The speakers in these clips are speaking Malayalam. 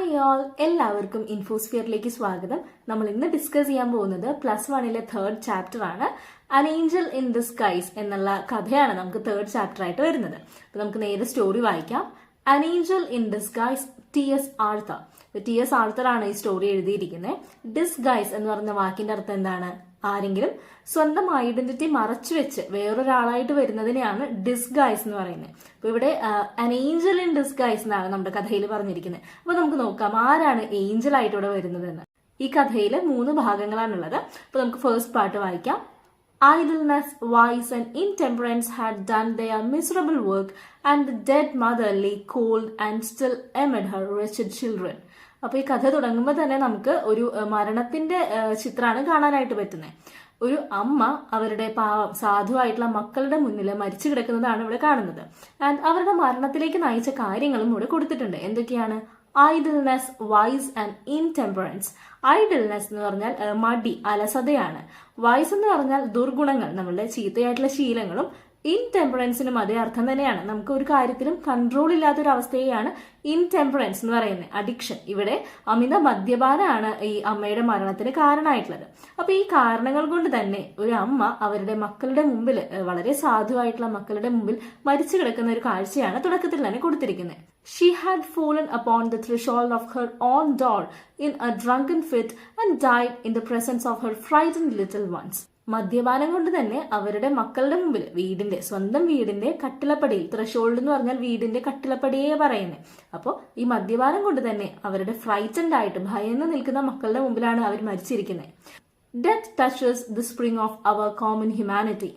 ഹായ് ഓൾ, എല്ലാവർക്കും ഇൻഫോസ്ഫിയറിലേക്ക് സ്വാഗതം. നമ്മൾ ഇന്ന് ഡിസ്കസ് ചെയ്യാൻ പോകുന്നത് +1 തേർഡ് ചാപ്റ്റർ ആണ്. അൻ ഏഞ്ചൽ ഇൻ ഡിസ്ഗൈസ് എന്നുള്ള കഥയാണ് നമുക്ക് തേർഡ് ചാപ്റ്റർ ആയിട്ട് വരുന്നത്. അപ്പൊ നമുക്ക് നേരെ സ്റ്റോറി വായിക്കാം. അൻ Angel in disguise, TS. Arthur. TS. Arthur ആണ് ഈ സ്റ്റോറി എഴുതിയിരിക്കുന്നത്. ഡിസ്ഗൈസ് എന്ന് പറഞ്ഞ വാക്കിന്റെ അർത്ഥം എന്താണ്? ആരെങ്കിലും സ്വന്തം ഐഡന്റിറ്റി മറച്ചു വെച്ച് വേറൊരാളായിട്ട് വരുന്നതിനെയാണ് ഡിസ്ഗൈസ് എന്ന് പറയുന്നത്. അപ്പൊ ഇവിടെ അൻ ഏഞ്ചൽ ഇൻ ഡിസ്ഗൈസ് എന്നാണ് നമ്മുടെ കഥയിൽ പറഞ്ഞിരിക്കുന്നത്. അപ്പൊ നമുക്ക് നോക്കാം ആരാണ് ഏഞ്ചൽ ആയിട്ട് ഇവിടെ വരുന്നതെന്ന്. ഈ കഥയിൽ 3 ഭാഗങ്ങളാണുള്ളത്. അപ്പൊ നമുക്ക് ഫസ്റ്റ് പാർട്ട് വായിക്കാം. Idleness, vice and intemperance had done their miserable work, and the dead mother lay cold and still amid her wretched children. അപ്പൊ ഈ കഥ തുടങ്ങുമ്പോൾ തന്നെ നമുക്ക് ഒരു മരണത്തിന്റെ ചിത്രമാണ് കാണാനായിട്ട് പറ്റുന്നത്. ഒരു അമ്മ അവരുടെ പാവം സാധുവായിട്ടുള്ള മക്കളുടെ മുന്നിൽ മരിച്ചു കിടക്കുന്നതാണ് ഇവിടെ കാണുന്നത്. ആൻഡ് അവരുടെ മരണത്തിലേക്ക് നയിച്ച കാര്യങ്ങളും ഇവിടെ കൊടുത്തിട്ടുണ്ട്. എന്തൊക്കെയാണ്? Idleness, vice and intemperance. Idleness എന്ന് പറഞ്ഞാൽ മടി, അലസതയാണ്. വൈസ് എന്ന് പറഞ്ഞാൽ ദുർഗുണങ്ങൾ, നമ്മളുടെ ചീത്തയായിട്ടുള്ള ശീലങ്ങളും. ഇൻടെമ്പറൻസിനും അതേ അർത്ഥം തന്നെയാണ്. നമുക്ക് ഒരു കാര്യത്തിലും കൺട്രോൾ ഇല്ലാത്തൊരു അവസ്ഥയെയാണ് ഇൻടെമ്പറൻസ് എന്ന് പറയുന്നത്, അഡിക്ഷൻ. ഇവിടെ അമിത മദ്യപാനാണ് ഈ അമ്മയുടെ മരണത്തിന് കാരണമായിട്ടുള്ളത്. അപ്പൊ ഈ കാരണങ്ങൾ കൊണ്ട് തന്നെ ഒരു അമ്മ അവരുടെ മക്കളുടെ മുമ്പിൽ, വളരെ സാധുവായിട്ടുള്ള മക്കളുടെ മുമ്പിൽ മരിച്ചു കിടക്കുന്ന ഒരു കാഴ്ചയാണ് തുടക്കത്തിൽ തന്നെ കൊടുത്തിരിക്കുന്നത്. She had fallen upon the threshold of her own door in a drunken fit and died in the presence of her frightened little ones. മദ്യപാനം കൊണ്ട് തന്നെ അവരുടെ മക്കളുടെ മുമ്പിൽ, സ്വന്തം വീടിന്റെ കട്ടിളപ്പടിയിൽ, ത്രഷോൾഡ് എന്ന് പറഞ്ഞാൽ വീടിന്റെ കട്ടിളപ്പടിയെ പറയുന്നത്. അപ്പോൾ ഈ മദ്യപാനം കൊണ്ട് തന്നെ അവരുടെ ഫ്രൈറ്റൻഡ് ആയിട്ട് ഭയന്ന് നിൽക്കുന്ന മക്കളുടെ മുമ്പിലാണ് അവർ മരിച്ചിരിക്കുന്നത്. Death touches the spring of our common humanity.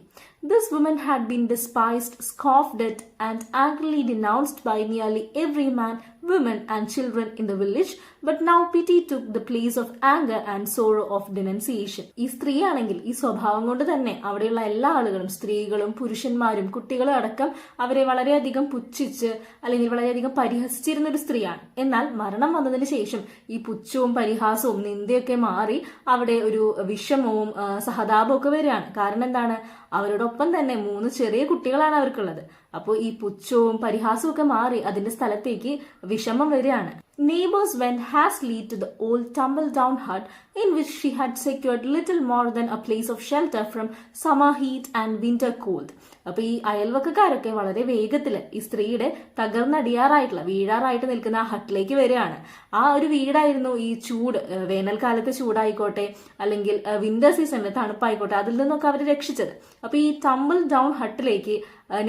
This woman had been despised, scoffed at, and angrily denounced by nearly every man, women, and children in the village, but now pity took the place of anger and sorrow of denunciation. ഈ സ്ത്രീയാണെങ്കിൽ ഈ സ്വഭാവം കൊണ്ട് തന്നെ അവിടെയുള്ള എല്ലാ ആളുകളും, സ്ത്രീകളും പുരുഷന്മാരും കുട്ടികളും അടക്കം അവരെ വളരെയധികം പുച്ഛിച്ച് അല്ലെങ്കിൽ വളരെയധികം പരിഹസിച്ചിരുന്ന ഒരു സ്ത്രീയാണ്. എന്നാൽ മരണം വന്നതിന് ശേഷം ഈ പുച്ഛവും പരിഹാസവും നിന്ദയൊക്കെ മാറി അവിടെ ഒരു വിഷമവും സഹതാപവും ഒക്കെ വരികയാണ്. കാരണം എന്താണ്? അവരോടൊപ്പം തന്നെ 3 ചെറിയ കുട്ടികളാണ് അവർക്കുള്ളത്. അപ്പോൾ ഈ പുച്ഛവും പരിഹാസവും ഒക്കെ മാറി അതിന്റെ സ്ഥലത്തേക്ക് വിഷമം വരികയാണ്. Neighbors went hastily to the old tumble-down hut in which she had secured little more than a place of shelter from summer heat and winter cold. അപ്പൊ ഈ അയൽവക്കക്കാരൊക്കെ വളരെ വേഗത്തിൽ ഈ സ്ത്രീയുടെ തകർന്നടിയാറായിട്ടുള്ള, വീഴാറായിട്ട് നിൽക്കുന്ന ആ ഹട്ടിലേക്ക് വരികയാണ്. ആ ഒരു വീടായിരുന്നു ഈ ചൂട്, വേനൽക്കാലത്തെ ചൂടായിക്കോട്ടെ അല്ലെങ്കിൽ വിന്റർ സീസണിലെ തണുപ്പായിക്കോട്ടെ, അതിൽ നിന്നൊക്കെ അവർ രക്ഷിച്ചത്. അപ്പൊ ഈ ടംബിൾ ഡൗൺ ഹട്ടിലേക്ക്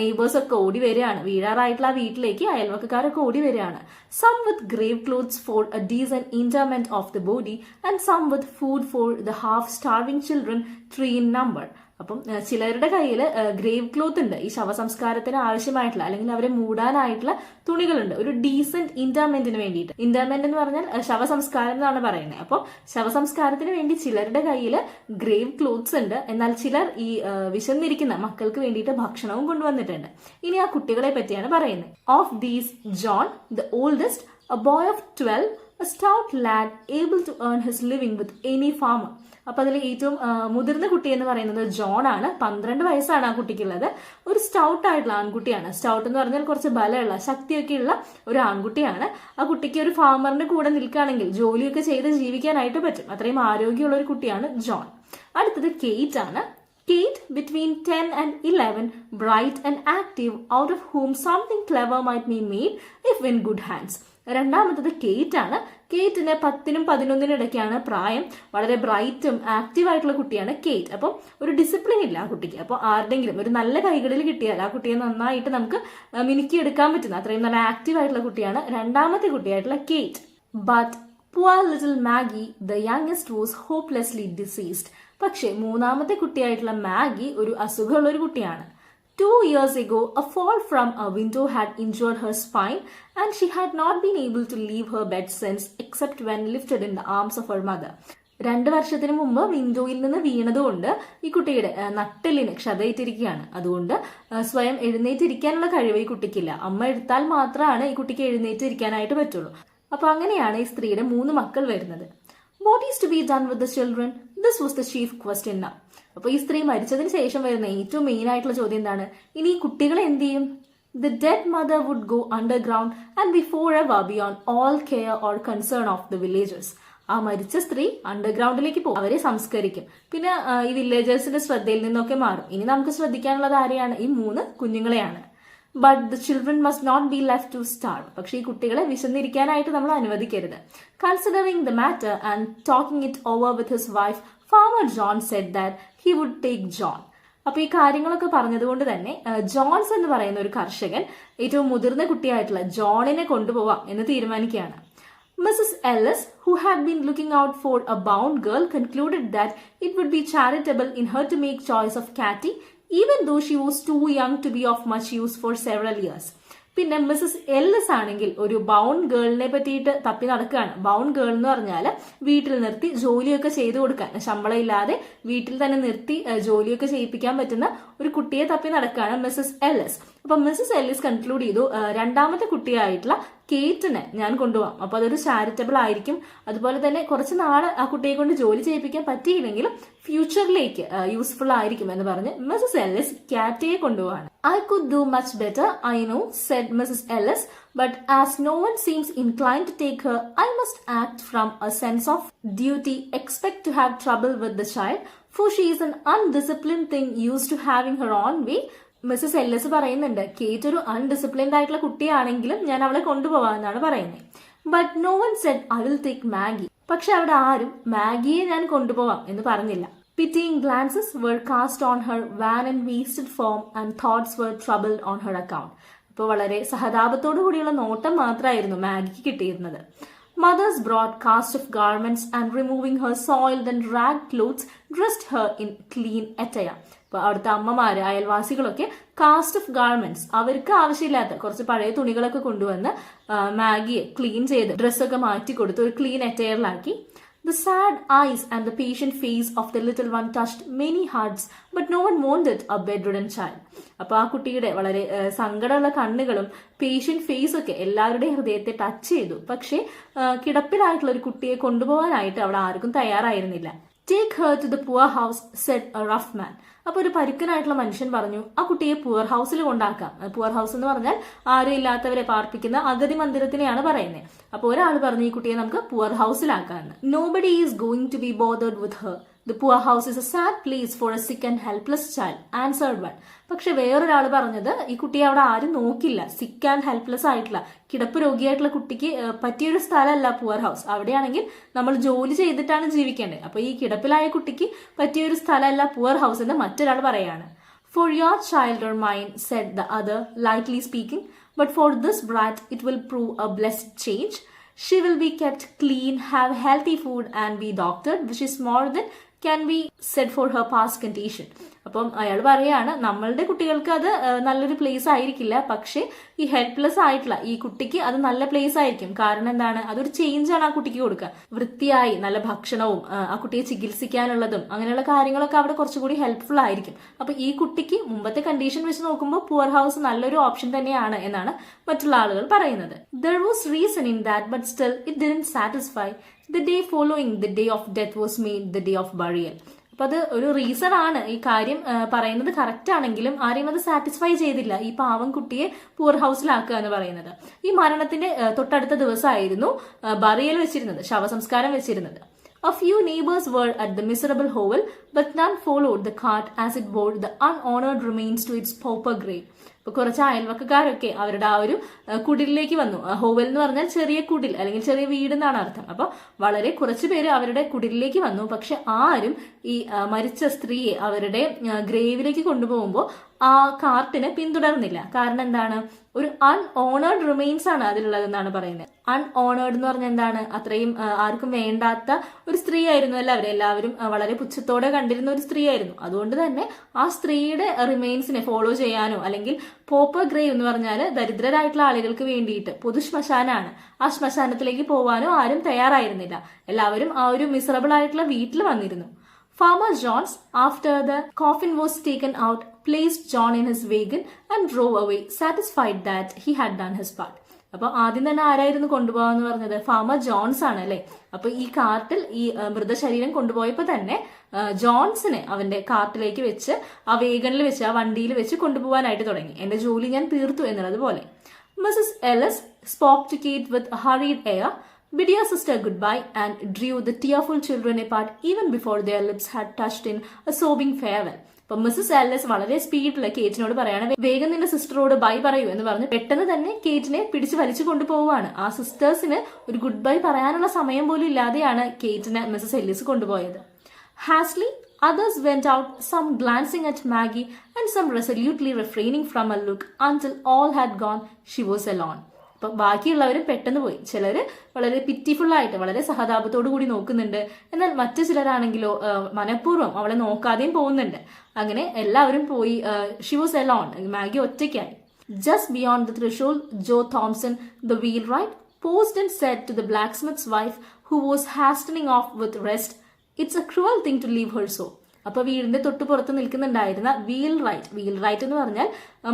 നെയ്ബേഴ്സ് ഒക്കെ ഓടി വരികയാണ്. വീഴാറായിട്ടുള്ള ആ വീട്ടിലേക്ക് അയൽവക്കക്കാരൊക്കെ ഓടി വരികയാണ്. Some with grave clothes for a decent interment of the body and some with food for the half starving children, 3 in number. അപ്പം ചിലരുടെ കയ്യിൽ ഗ്രേവ് ക്ലോത്ത് ഉണ്ട്, ഈ ശവസംസ്കാരത്തിന് ആവശ്യമായിട്ടുള്ള അല്ലെങ്കിൽ അവരെ മൂടാനായിട്ടുള്ള തുണികളുണ്ട്, ഒരു ഡീസന്റ് ഇന്റർമെന്റിന് വേണ്ടിയിട്ട്. ഇന്റർമെന്റ് എന്ന് പറഞ്ഞാൽ ശവസംസ്കാരം എന്നാണ് പറയുന്നത്. അപ്പോൾ ശവസംസ്കാരത്തിന് വേണ്ടി ചിലരുടെ കയ്യിൽ ഗ്രേവ് ക്ലോത്ത്സ് ഉണ്ട്. എന്നാൽ ചിലർ ഈ വിശന്നിരിക്കുന്ന മക്കൾക്ക് വേണ്ടിയിട്ട് ഭക്ഷണവും കൊണ്ടുവന്നിട്ടുണ്ട്. ഇനി ആ കുട്ടികളെ പറ്റിയാണ് പറയുന്നത്. Of these John, the oldest, a boy of 12, a stout lad able to earn his living with any farmer. അപ്പൊ അതിൽ ഏറ്റവും മുതിർന്ന കുട്ടി എന്ന് പറയുന്നത് ജോൺ ആണ്. 12 വയസ്സാണ് ആ കുട്ടിക്കുള്ളത്. ഒരു സ്റ്റൗട്ട് ആയിട്ടുള്ള ആൺകുട്ടിയാണ്. സ്റ്റൗട്ട് എന്ന് പറഞ്ഞാൽ കുറച്ച് ബലമുള്ള, ശക്തിയൊക്കെയുള്ള ഒരു ആൺകുട്ടിയാണ്. ആ കുട്ടിക്ക് ഒരു ഫാമറിന്റെ കൂടെ നിൽക്കുകയാണെങ്കിൽ ജോലിയൊക്കെ ചെയ്ത് ജീവിക്കാനായിട്ട് പറ്റും. അത്രയും ആരോഗ്യമുള്ള ഒരു കുട്ടിയാണ് ജോൺ. അടുത്തത് കേറ്റ് ആണ്. Kate, between 10 and 11, bright and active, out of whom something clever might be made if in good hands. രണ്ടാമത്തത് കേറ്റ് ആണ്. കേറ്റിന് 10നും 11നും ഇടയ്ക്കാണ് പ്രായം. വളരെ ബ്രൈറ്റും ആക്റ്റീവ് ആയിട്ടുള്ള കുട്ടിയാണ് കേറ്റ്. അപ്പം ഒരു ഡിസിപ്ലിൻ ഇല്ല ആ കുട്ടിക്ക്. അപ്പോൾ ആരുടെങ്കിലും ഒരു നല്ല കൈകളിൽ കിട്ടിയാൽ ആ കുട്ടിയെ നന്നായിട്ട് നമുക്ക് മിനുക്കിയെടുക്കാൻ പറ്റുന്ന അത്രയും നല്ല ആക്റ്റീവ് ആയിട്ടുള്ള കുട്ടിയാണ് രണ്ടാമത്തെ കുട്ടിയായിട്ടുള്ള Kate. But poor little Maggie, the youngest, was hopelessly diseased. പക്ഷേ 3ാമത്തെ കുട്ടിയായിട്ടുള്ള മാഗി ഒരു അസുഖമുള്ള ഒരു കുട്ടിയാണ്. 2 years ago, a fall from a window had injured her spine, and she had not been able to leave her bed since, except when lifted in the arms of her mother. 2 വർഷത്തിന് മുമ്പ് വിൻഡോയിൽ നിന്ന് വീണതുകൊണ്ട് ഈ കുട്ടിയുടെ നട്ടെല്ലിന് ക്ഷതയേറ്റിരിക്കുകയാണ്. അതുകൊണ്ട് സ്വയം എഴുന്നേറ്റിരിക്കാനുള്ള കഴിവ് ഈ കുട്ടിക്കില്ല. അമ്മ എടുത്താൽ മാത്രമാണ് ഈ കുട്ടിക്ക് എഴുന്നേറ്റിരിക്കാനായിട്ട് പറ്റുള്ളൂ. അപ്പൊ അങ്ങനെയാണ് ഈ സ്ത്രീയുടെ 3 മക്കൾ വരുന്നത്. What is to be done with the children? This was the chief question now. അപ്പൊ ഈ സ്ത്രീ മരിച്ചതിന് ശേഷം വരുന്ന ഏറ്റവും മെയിൻ ആയിട്ടുള്ള ചോദ്യം എന്താണ്? ഇനി ഈ കുട്ടികളെ എന്ത് ചെയ്യും? The dead mother would go underground and be forever beyond all care or concern of the villagers. ആ മരിച്ച സ്ത്രീ അണ്ടർഗ്രൗണ്ടിലേക്ക് പോകും, അവരെ സംസ്കരിക്കും. പിന്നെ ഈ വില്ലേജേഴ്സിന്റെ ശ്രദ്ധയിൽ നിന്നൊക്കെ മാറും. ഇനി നമുക്ക് ശ്രദ്ധിക്കാനുള്ളത് ആരെയാണ്? ഈ 3 കുഞ്ഞുങ്ങളെയാണ്. But the children must not be left to starve. പക്ഷേ ഈ കുട്ടികളെ വിശന്നിരിക്കാനായിട്ട് നമ്മൾ അനുവദിക്കരുത്. Considering the matter and talking it over with his wife, farmer John said that he would take John. അപ്പൊ ഈ കാര്യങ്ങളൊക്കെ പറഞ്ഞതുകൊണ്ട് തന്നെ ജോൺസ് എന്ന് പറയുന്ന ഒരു കർഷകൻ ഏറ്റവും മുതിർന്ന കുട്ടിയായിട്ടുള്ള ജോണിനെ കൊണ്ടുപോവാം എന്ന് തീരുമാനിക്കുകയാണ്. Mrs. Ellis, who had been looking out for a bound girl, concluded that it would be charitable in her to make choice of Catty, even though she was too young to be of much use for several years. പിന്നെ മിസസ് എല്ലിസ് ആണെങ്കിൽ ഒരു ബൗണ്ട് ഗേളിനെ പറ്റിയിട്ട് തപ്പി നടക്കുകയാണ്. ബൗണ്ട് ഗേൾ എന്ന് പറഞ്ഞാൽ വീട്ടിൽ നിർത്തി ജോലിയൊക്കെ ചെയ്തു കൊടുക്കാൻ, ശമ്പളം ഇല്ലാതെ വീട്ടിൽ തന്നെ നിർത്തി ജോലിയൊക്കെ ചെയ്യിപ്പിക്കാൻ പറ്റുന്ന ഒരു കുട്ടിയെ തപ്പി നടക്കുകയാണ് മിസസ് എല്ലിസ്. അപ്പൊ മിസസ് എല്ലിസ് കൺക്ലൂഡ് ചെയ്തു, രണ്ടാമത്തെ കുട്ടിയായിട്ടുള്ള കേറ്റിനെ ഞാൻ കൊണ്ടുപോകാം. അപ്പൊ അതൊരു ചാരിറ്റബിൾ ആയിരിക്കും. അതുപോലെ തന്നെ കുറച്ച് നാള് ആ കുട്ടിയെ കൊണ്ട് ജോലി ചെയ്യിപ്പിക്കാൻ പറ്റിയില്ലെങ്കിലും ഫ്യൂച്ചറിലേക്ക് യൂസ്ഫുൾ ആയിരിക്കും എന്ന് പറഞ്ഞ് മിസസ് എല്ലിസ് കാറ്റിയെ കൊണ്ടുപോവാണ്. I could do much better, I know, said Mrs. Ellis, but as no one seems inclined to take her, I must act from a sense of duty, expect to have trouble with the child, for she is an undisciplined thing used to having her own way. Mrs Ellis പറയുന്നുണ്ട്, കേറ്റ് ഒരു അൺഡിസിപ്ലിൻഡ് ആയിട്ടുള്ള കുട്ടിയാണെങ്കിലും ഞാൻ അവളെ കൊണ്ടുപോവാന്നാണ് പറയുന്നത്. But no one said I will take Maggie. പക്ഷെ അവിടെ ആരും മാഗിയെ ഞാൻ കൊണ്ടുപോവാം എന്ന് പറഞ്ഞില്ല. Pitying glances were cast on her wan and wasted form and thoughts were troubled on her account. അപ്പോൾ വളരെ സഹതാപത്തോടു കൂടിയുള്ള നോട്ടം മാത്രമായിരുന്നു മാഗിക്ക് കിട്ടിയിരുന്നത്. Mothers brought cast of garments and removing her soiled and ragged clothes dressed her in clean attire. അപ്പോൾ അവിടുത്തെ അമ്മമാര് അയൽവാസികളൊക്കെ കാസ്റ്റ് ഓഫ് ഗാർമെന്റ്സ്, അവർക്ക് ആവശ്യമില്ലാത്ത കുറച്ച് പഴയ തുണികളൊക്കെ കൊണ്ടുവന്ന് മാഗിയെ ക്ലീൻ ചെയ്ത് ഡ്രസ്സൊക്കെ മാറ്റി കൊടുത്ത് ഒരു clean അറ്റയറിലാക്കി. The sad eyes and the patient face of the little one touched many hearts, but no one wanted a bedridden child. അപ്പൊ ആ കുട്ടിയുടെ വളരെ സങ്കടമുള്ള കണ്ണുകളും പേഷ്യന്റ് ഫേസ് ഒക്കെ എല്ലാവരുടെയും ഹൃദയത്തെ ടച്ച് ചെയ്തു. പക്ഷേ കിടപ്പിലായിട്ടുള്ള ഒരു കുട്ടിയെ കൊണ്ടുപോകാനായിട്ട് അവിടെ ആർക്കും തയ്യാറായിരുന്നില്ല. Take her to the poor house, said a rough man. അപ്പൊ ഒരു പരുക്കനായിട്ടുള്ള മനുഷ്യൻ പറഞ്ഞു, ആ കുട്ടിയെ പുവർ ഹൗസിൽ കൊണ്ടാക്കാം. പുവർ ഹൗസ് എന്ന് പറഞ്ഞാൽ ആരും ഇല്ലാത്തവരെ പാർപ്പിക്കുന്ന അഗതി മന്ദിരത്തിനെയാണ് പറയുന്നത്. അപ്പൊ ഒരാൾ പറഞ്ഞു, ഈ കുട്ടിയെ നമുക്ക് poor ഹൗസിലാക്കാന്ന്. Nobody is going to be bothered with her. The poor house is a sad place for a sick and helpless child, answered one. പക്ഷെ വേറൊരാൾ പറഞ്ഞത്, ഈ കുട്ടിയെ അവിടെ ആരും നോക്കില്ല. സിക്ക് ആൻഡ് ഹെൽപ്ലെസ് ആയിട്ടുള്ള കിടപ്പ് രോഗിയായിട്ടുള്ള കുട്ടിക്ക് പറ്റിയൊരു സ്ഥലമല്ല പുവർ ഹൗസ്. അവിടെയാണെങ്കിൽ നമ്മൾ ജോലി ചെയ്തിട്ടാണ് ജീവിക്കേണ്ടത്. അപ്പൊ ഈ കിടപ്പിലായ കുട്ടിക്ക് പറ്റിയൊരു സ്ഥലമല്ല പുവർ ഹൗസ് എന്ന് മറ്റൊരാൾ പറയാണ്. For your child or mine, said the other, lightly speaking, but for this brat it will prove a blessed change. She will be kept clean, have healthy food and be doctored, which is more than can be said for her past condition. അപ്പം അയാൾ പറയാണ്, നമ്മളുടെ കുട്ടികൾക്ക് അത് നല്ലൊരു പ്ലേസ് ആയിരിക്കില്ല, പക്ഷെ ഈ ഹെൽപ്ലെസ് ആയിട്ടുള്ള ഈ കുട്ടിക്ക് അത് നല്ല പ്ലേസ് ആയിരിക്കും. കാരണം എന്താണ്, അതൊരു ചേഞ്ചാണ് ആ കുട്ടിക്ക് കൊടുക്കുക. വൃത്തിയായി നല്ല ഭക്ഷണവും ആ കുട്ടിയെ ചികിത്സിക്കാനുള്ളതും അങ്ങനെയുള്ള കാര്യങ്ങളൊക്കെ അവിടെ കുറച്ചുകൂടി ഹെൽപ്ഫുൾ ആയിരിക്കും. അപ്പൊ ഈ കുട്ടിക്ക് മുമ്പത്തെ കണ്ടീഷൻ വെച്ച് നോക്കുമ്പോൾ പുവർ ഹൗസ് നല്ലൊരു ഓപ്ഷൻ തന്നെയാണ് എന്നാണ് മറ്റുള്ള ആളുകൾ പറയുന്നത്. There was reason in that, but still it didn't satisfy. The day following the day of death was made the day of burial. അപ്പൊ അത് ഒരു റീസൺ ആണ്. ഈ കാര്യം പറയുന്നത് കറക്റ്റ് ആണെങ്കിലും ആരെയും അത് സാറ്റിസ്ഫൈ ചെയ്തില്ല, ഈ പാവം കുട്ടിയെ പുവർ ഹൗസിലാക്കുക എന്ന് പറയുന്നത്. ഈ മരണത്തിന്റെ തൊട്ടടുത്ത ദിവസമായിരുന്നു ബറിയൽ വെച്ചിരുന്നത്, ശവസംസ്കാരം വെച്ചിരുന്നത്. A few neighbors were at the miserable hovel, but none followed the cart as it bore the unhonored remains to its pauper grave. ഇപ്പൊ കുറച്ച് അയൽവക്കക്കാരൊക്കെ അവരുടെ ആ ഒരു കുടിലേക്ക് വന്നു. ഹോവൽ എന്ന് പറഞ്ഞാൽ ചെറിയ കുടിൽ അല്ലെങ്കിൽ ചെറിയ വീട് എന്നാണ് അർത്ഥം. അപ്പൊ വളരെ കുറച്ചു പേര് അവരുടെ കുടിലേക്ക് വന്നു. പക്ഷെ ആരും ഈ മരിച്ച സ്ത്രീയെ അവരുടെ ഗ്രേവിലേക്ക് കൊണ്ടുപോകുമ്പോൾ ആ കാർട്ടിനെ പിന്തുടർന്നില്ല. കാരണം എന്താണ്, ഒരു അൺഓണേർഡ് റിമെയിൻസ് ആണ് അതിലുള്ളതെന്നാണ് പറയുന്നത്. അൺഓണേർഡ് എന്ന് പറഞ്ഞാൽ എന്താണ്, അത്രയും ആർക്കും വേണ്ടാത്ത ഒരു സ്ത്രീ ആയിരുന്നു എല്ലാവരും വളരെ പുച്ഛത്തോടെ കണ്ടിരുന്ന ഒരു സ്ത്രീ ആയിരുന്നു. അതുകൊണ്ട് തന്നെ ആ സ്ത്രീയുടെ റിമെയിൻസിനെ ഫോളോ ചെയ്യാനോ, അല്ലെങ്കിൽ പോപ്പർ ഗ്രേവ് എന്ന് പറഞ്ഞാൽ ദരിദ്രരായിട്ടുള്ള ആളുകൾക്ക് വേണ്ടിയിട്ട് പൊതു ശ്മശാനാണ്, ആ ശ്മശാനത്തിലേക്ക് പോവാനോ ആരും തയ്യാറായിരുന്നില്ല. എല്ലാവരും ആ ഒരു മിസറബിൾ ആയിട്ടുള്ള വീട്ടിൽ വന്നിരുന്നു. Farmer Johns, after the coffin was taken out, placed John in his wagon and drove away, satisfied that he had done his part. അപ്പൊ ആദ്യം തന്നെ ആരായിരുന്നു കൊണ്ടുപോകാന്ന് പറഞ്ഞത്? ഫാമർ ജോൺസ് ആണ് അല്ലെ. അപ്പൊ ഈ കാർട്ടിൽ ഈ മൃതശരീരം കൊണ്ടുപോയപ്പോ തന്നെ ജോൺസിനെ അവന്റെ കാർട്ടിലേക്ക് വെച്ച് ആ വേഗണിൽ വെച്ച് ആ വണ്ടിയിൽ വെച്ച് കൊണ്ടുപോകാനായിട്ട് തുടങ്ങി. എന്റെ ജോലി ഞാൻ തീർത്തു എന്നുള്ളത് പോലെ. Mrs Ellis spoke to Kate with a hurried air, bid her sister goodbye, and drew the tearful children apart even before their lips had touched in a sobbing farewell. അപ്പൊ മിസ്സസ് ആലിസ് വളരെ സ്പീഡില് കേറ്റിനോട് പറയാണ്, വേഗം നിന്റെ സിസ്റ്ററോട് ബൈ പറയൂ എന്ന് പറഞ്ഞ് പെട്ടെന്ന് തന്നെ കേറ്റിനെ പിടിച്ച് വലിച്ചു കൊണ്ടുപോവാണ്. ആ സിസ്റ്റേഴ്സിന് ഒരു ഗുഡ് ബൈ പറയാനുള്ള സമയം പോലും ഇല്ലാതെയാണ് കേറ്റിനെ മിസ്സസ് എല്ലിസ് കൊണ്ടുപോയത്. Hastily, others went out, some glancing at Maggie and some resolutely refraining from a look until all had gone. She was alone. അപ്പൊ ബാക്കിയുള്ളവരും പെട്ടെന്ന് പോയി. ചിലര് വളരെ പിറ്റിഫുൾ ആയിട്ട് വളരെ സഹതാപത്തോടു കൂടി നോക്കുന്നുണ്ട്. എന്നാൽ മറ്റു ചിലരാണെങ്കിലോ മനഃപൂർവ്വം അവളെ നോക്കാതെയും പോകുന്നുണ്ട്. അങ്ങനെ എല്ലാവരും പോയി. She was alone. മാഗി ഒറ്റയ്ക്കായി. Just beyond the threshold, Joe Thompson, the wheelwright, paused and said to the blacksmith's wife, who was hastening off with rest, "It's a cruel thing to leave her so." അപ്പൊ വീടിന്റെ തൊട്ട് പുറത്ത് നിൽക്കുന്നുണ്ടായിരുന്ന വീൽ റൈറ്റ് എന്ന് പറഞ്ഞാൽ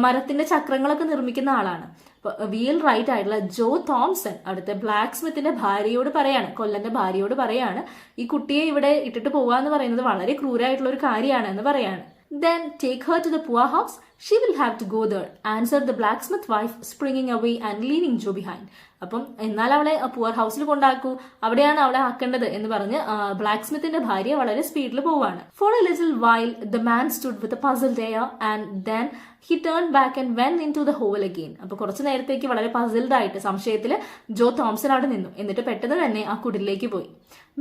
മരത്തിന്റെ ചക്രങ്ങളൊക്കെ നിർമ്മിക്കുന്ന ആളാണ്. അപ്പൊ വീൽ റൈറ്റ് ആയിട്ടുള്ള ജോ തോംസൺ അടുത്ത ബ്ലാക്ക് സ്മിത്തിന്റെ ഭാര്യയോട് പറയാണ്, കൊല്ലന്റെ ഭാര്യയോട് പറയാണ്, ഈ കുട്ടിയെ ഇവിടെ ഇട്ടിട്ട് പോവാന്ന് പറയുന്നത് വളരെ ക്രൂരായിട്ടുള്ള ഒരു കാര്യമാണ് എന്ന് പറയാണ്. Then take her to the poor house. She will have to go there, answered the blacksmith wife, springing away and leaving Joe behind. അപ്പം എന്നാൽ അവളെ പുവർ ഹൗസിൽ കൊണ്ടാക്കൂ, അവിടെയാണ് അവളെ ആക്കേണ്ടത് എന്ന് പറഞ്ഞ് ബ്ലാക്ക് സ്മിത്തിന്റെ ഭാര്യ വളരെ സ്പീഡിൽ പോവാണ്. For a little while the man stood with a puzzled air, and then he turned back and went into the hole again. അപ്പൊ കുറച്ചു നേരത്തേക്ക് വളരെ പസിൽഡ് ആയിട്ട് സംശയത്തില് ജോ തോംസൺ അവിടെ നിന്നു. എന്നിട്ട് പെട്ടെന്ന് തന്നെ ആ കുടിലേക്ക് പോയി.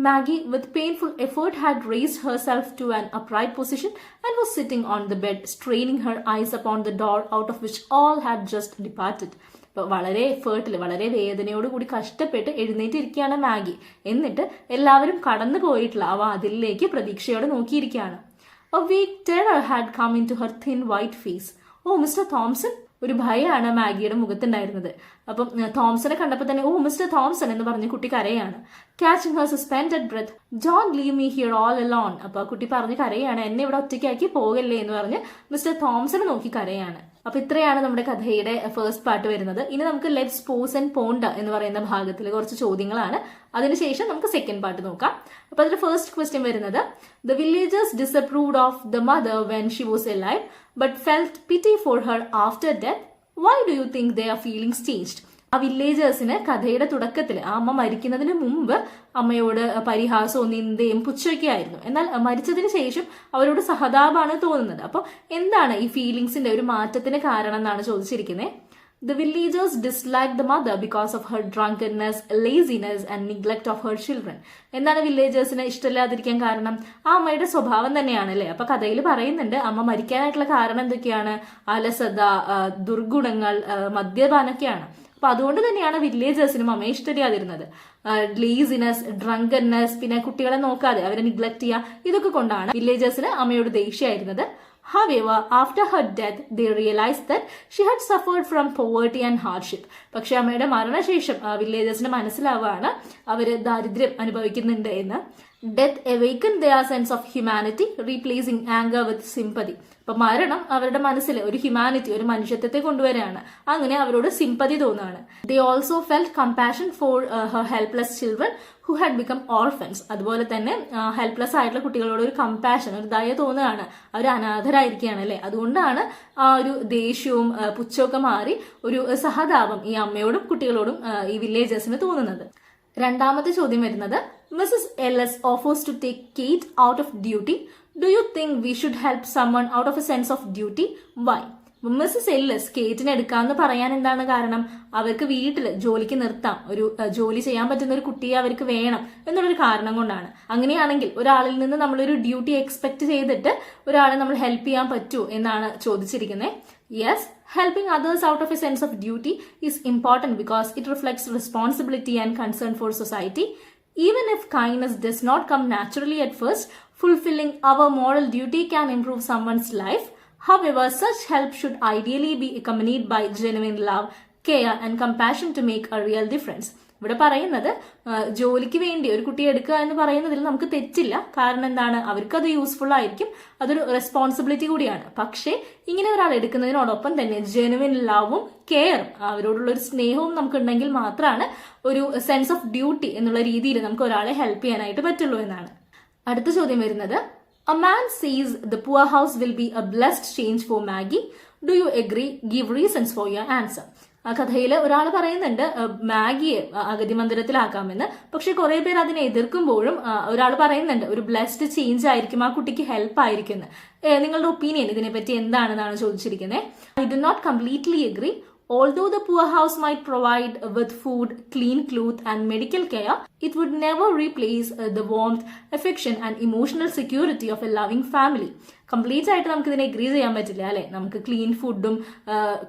Maggie, with painful effort, had raised herself to an upright position and was sitting on the bed, straining her eyes upon the door out of which all had just departed. വളരെ എഫേർട്ടിൽ വളരെ വേദനയോട് കൂടി കഷ്ടപ്പെട്ട് എഴുന്നേറ്റിരിക്കുകയാണ് മാഗി. എന്നിട്ട് എല്ലാവരും കടന്നു പോയിട്ടുള്ള ആ വാതിലിലേക്ക് പ്രതീക്ഷയോടെ നോക്കിയിരിക്കുകയാണ്. A weak terror had come into her thin white face. "Oh, Mr. Thompson." ഒരു ഭയമാണ് മാഗിയുടെ മുഖത്തുണ്ടായിരുന്നത്. അപ്പം തോംസനെ കണ്ടപ്പോൾ തന്നെ "ഓ മിസ്റ്റർ തോംസൺ" എന്ന് പറഞ്ഞ് കുട്ടി കരയാണ്. Catching her suspended breath, "Don't leave me here all alone." അപ്പൊ ആ കുട്ടി പറഞ്ഞ് കരയാണ്, "എന്നെ ഇവിടെ ഒറ്റയ്ക്കാക്കി പോകല്ലേ" എന്ന് പറഞ്ഞ് മിസ്റ്റർ തോംസനെ നോക്കി കരയാണ്. അപ്പൊ ഇത്രയാണ് നമ്മുടെ കഥയുടെ ഫസ്റ്റ് പാർട്ട് വരുന്നത്. ഇനി നമുക്ക് ലെറ്റ്സ് പോസ് ആൻഡ് പോണ്ട എന്ന് പറയുന്ന ഭാഗത്തിൽ കുറച്ച് ചോദ്യങ്ങളാണ്. അതിനുശേഷം നമുക്ക് സെക്കൻഡ് പാർട്ട് നോക്കാം. അപ്പൊ അതിന്റെ ഫസ്റ്റ് ക്വസ്റ്റ്യൻ വരുന്നത്, the villagers disapproved of the mother when she was alive but felt pity for her after death. Why do you think their feelings changed? ആ വില്ലേജേഴ്സിന് കഥയുടെ തുടക്കത്തിൽ ആ അമ്മ മരിക്കുന്നതിന് മുമ്പ് അമ്മയോട് പരിഹാസവും നിന്ദയും പുച്ഛമൊക്കെ ആയിരുന്നു. എന്നാൽ മരിച്ചതിന് ശേഷം അവരോട് സഹതാപമാണ് തോന്നുന്നത്. അപ്പോൾ എന്താണ് ഈ ഫീലിംഗ്സിന്റെ ഒരു മാറ്റത്തിന് കാരണം എന്നാണ് ചോദിച്ചിരിക്കുന്നത്. The villagers disliked the mother because of her drunkenness, laziness and neglect of her children. എന്താണ് വില്ലേജേഴ്സിന് ഇഷ്ടമില്ലാതിരിക്കാൻ കാരണം? ആ അമ്മയുടെ സ്വഭാവം തന്നെയാണ് അല്ലെ. അപ്പൊ കഥയിൽ പറയുന്നുണ്ട് അമ്മ മരിക്കാനായിട്ടുള്ള കാരണം എന്തൊക്കെയാണ്? അലസത, ദുർഗുണങ്ങൾ, മദ്യപാനൊക്കെയാണ്. അപ്പൊ അതുകൊണ്ട് തന്നെയാണ് വില്ലേജേഴ്സിനും അമ്മയെ ഇഷ്ടമില്ലാതിരുന്നത്. ലേസിനെസ്, ഡ്രങ്കൻനെസ്, പിന്നെ കുട്ടികളെ നോക്കാതെ അവരെ നിഗ്ലക്ട് ചെയ്യുക, ഇതൊക്കെ കൊണ്ടാണ് വില്ലേജേഴ്സിന് അമ്മയോട് ദേഷ്യമായിരുന്നത്. However, after her death, they realized that she had suffered from poverty and hardship. പക്ഷെ അമ്മയുടെ മരണശേഷം വില്ലേജേഴ്സിന് മനസ്സിലാവുകയാണ് അവര് ദാരിദ്ര്യം അനുഭവിക്കുന്നുണ്ട് എന്ന്. Death awakened their sense of humanity, replacing anger with sympathy. അപ്പൊ മരണം അവരുടെ മനസ്സിൽ ഒരു ഹ്യൂമാനിറ്റി, ഒരു മനുഷ്യത്വത്തെ കൊണ്ടുവരികയാണ്. അങ്ങനെ അവരോട് സിമ്പതി തോന്നുകയാണ്. They also felt compassion for her helpless children who had become orphans. അതുപോലെ തന്നെ ഹെൽപ്ലെസ് ആയിട്ടുള്ള കുട്ടികളോട് ഒരു കമ്പാഷൻ, ഒരു ദയ തോന്നുകയാണ്. അവർ അനാഥരായിരിക്കുകയാണ് അല്ലെ. അതുകൊണ്ടാണ് ആ ഒരു ദേഷ്യവും പുച്ഛമൊക്കെ മാറി ഒരു സഹതാപം ഈ അമ്മയോടും കുട്ടികളോടും ഈ വില്ലേജേഴ്സിന് തോന്നുന്നത്. രണ്ടാമത്തെ ചോദ്യം വരുന്നത്, Mrs Ellis offers to take Kate out of duty. Do you think we should help someone out of a sense of duty? Why? Mrs Ellis കേറ്റിനെ എടുക്കാമെന്ന് പറയാൻ എന്താണ് കാരണം? അവർക്ക് വീട്ടിൽ ജോലിക്ക് നിർത്താം, ഒരു ജോലി ചെയ്യാൻ പറ്റുന്ന ഒരു കുട്ടിയെ അവർക്ക് വേണം എന്നുള്ളൊരു കാരണം കൊണ്ടാണ്. അങ്ങനെയാണെങ്കിൽ ഒരാളിൽ നിന്ന് നമ്മളൊരു ഡ്യൂട്ടി എക്സ്പെക്ട് ചെയ്തിട്ട് ഒരാളെ നമ്മൾ ഹെൽപ്പ് ചെയ്യാൻ പറ്റൂ എന്നാണ് ചോദിച്ചിരിക്കുന്നത്. Yes, helping others out of a sense of duty is important because it reflects responsibility and concern for society. Even if kindness does not come naturally at first, fulfilling our moral duty can improve someone's life. However, such help should ideally be accompanied by genuine love, care and compassion to make a real difference. ഇവിടെ പറയുന്നത് ജോലിക്ക് വേണ്ടി ഒരു കുട്ടിയെ എടുക്കുക എന്ന് പറയുന്നതിൽ നമുക്ക് തെറ്റില്ല. കാരണം എന്താണ്, അവർക്കത് യൂസ്ഫുൾ ആയിരിക്കും, അതൊരു റെസ്പോൺസിബിലിറ്റി കൂടിയാണ്. പക്ഷേ ഇങ്ങനെ ഒരാൾ എടുക്കുന്നതിനോടൊപ്പം തന്നെ ജെനുവിൻ ലവും കെയറും അവരോടുള്ള ഒരു സ്നേഹവും നമുക്ക് ഉണ്ടെങ്കിൽ മാത്രമാണ് ഒരു സെൻസ് ഓഫ് ഡ്യൂട്ടി എന്നുള്ള രീതിയിൽ നമുക്ക് ഒരാളെ ഹെൽപ്പ് ചെയ്യാനായിട്ട് പറ്റുള്ളൂ എന്നാണ്. അടുത്ത ചോദ്യം വരുന്നത്, A man says the poor house will be a blessed change for Maggie. Do you agree? Give reasons for your answer. ആ കഥയിൽ ഒരാൾ പറയുന്നുണ്ട് മാഗിയെ അഗതി മന്ദിരത്തിലാക്കാമെന്ന്. പക്ഷെ കുറെ പേർ അതിനെ എതിർക്കുമ്പോഴും ഒരാൾ പറയുന്നുണ്ട് ഒരു ബ്ലെസ്ഡ് ചേഞ്ച് ആയിരിക്കും, ആ കുട്ടിക്ക് ഹെൽപ്പ് ആയിരിക്കും. നിങ്ങളുടെ ഒപ്പീനിയൻ ഇതിനെപ്പറ്റി എന്താണെന്നാണ് ചോദിച്ചിരിക്കുന്നത്. I do not completely agree. Although the poor house might provide with food, clean clothes and medical care, it would never replace the warmth, affection and emotional security of a loving family. Complete ആയിട്ട് നമുക്ക് ഇതിനെ എഗ്രി ചെയ്യാൻ പറ്റില്ല അല്ലെ. നമുക്ക് ക്ലീൻ ഫുഡും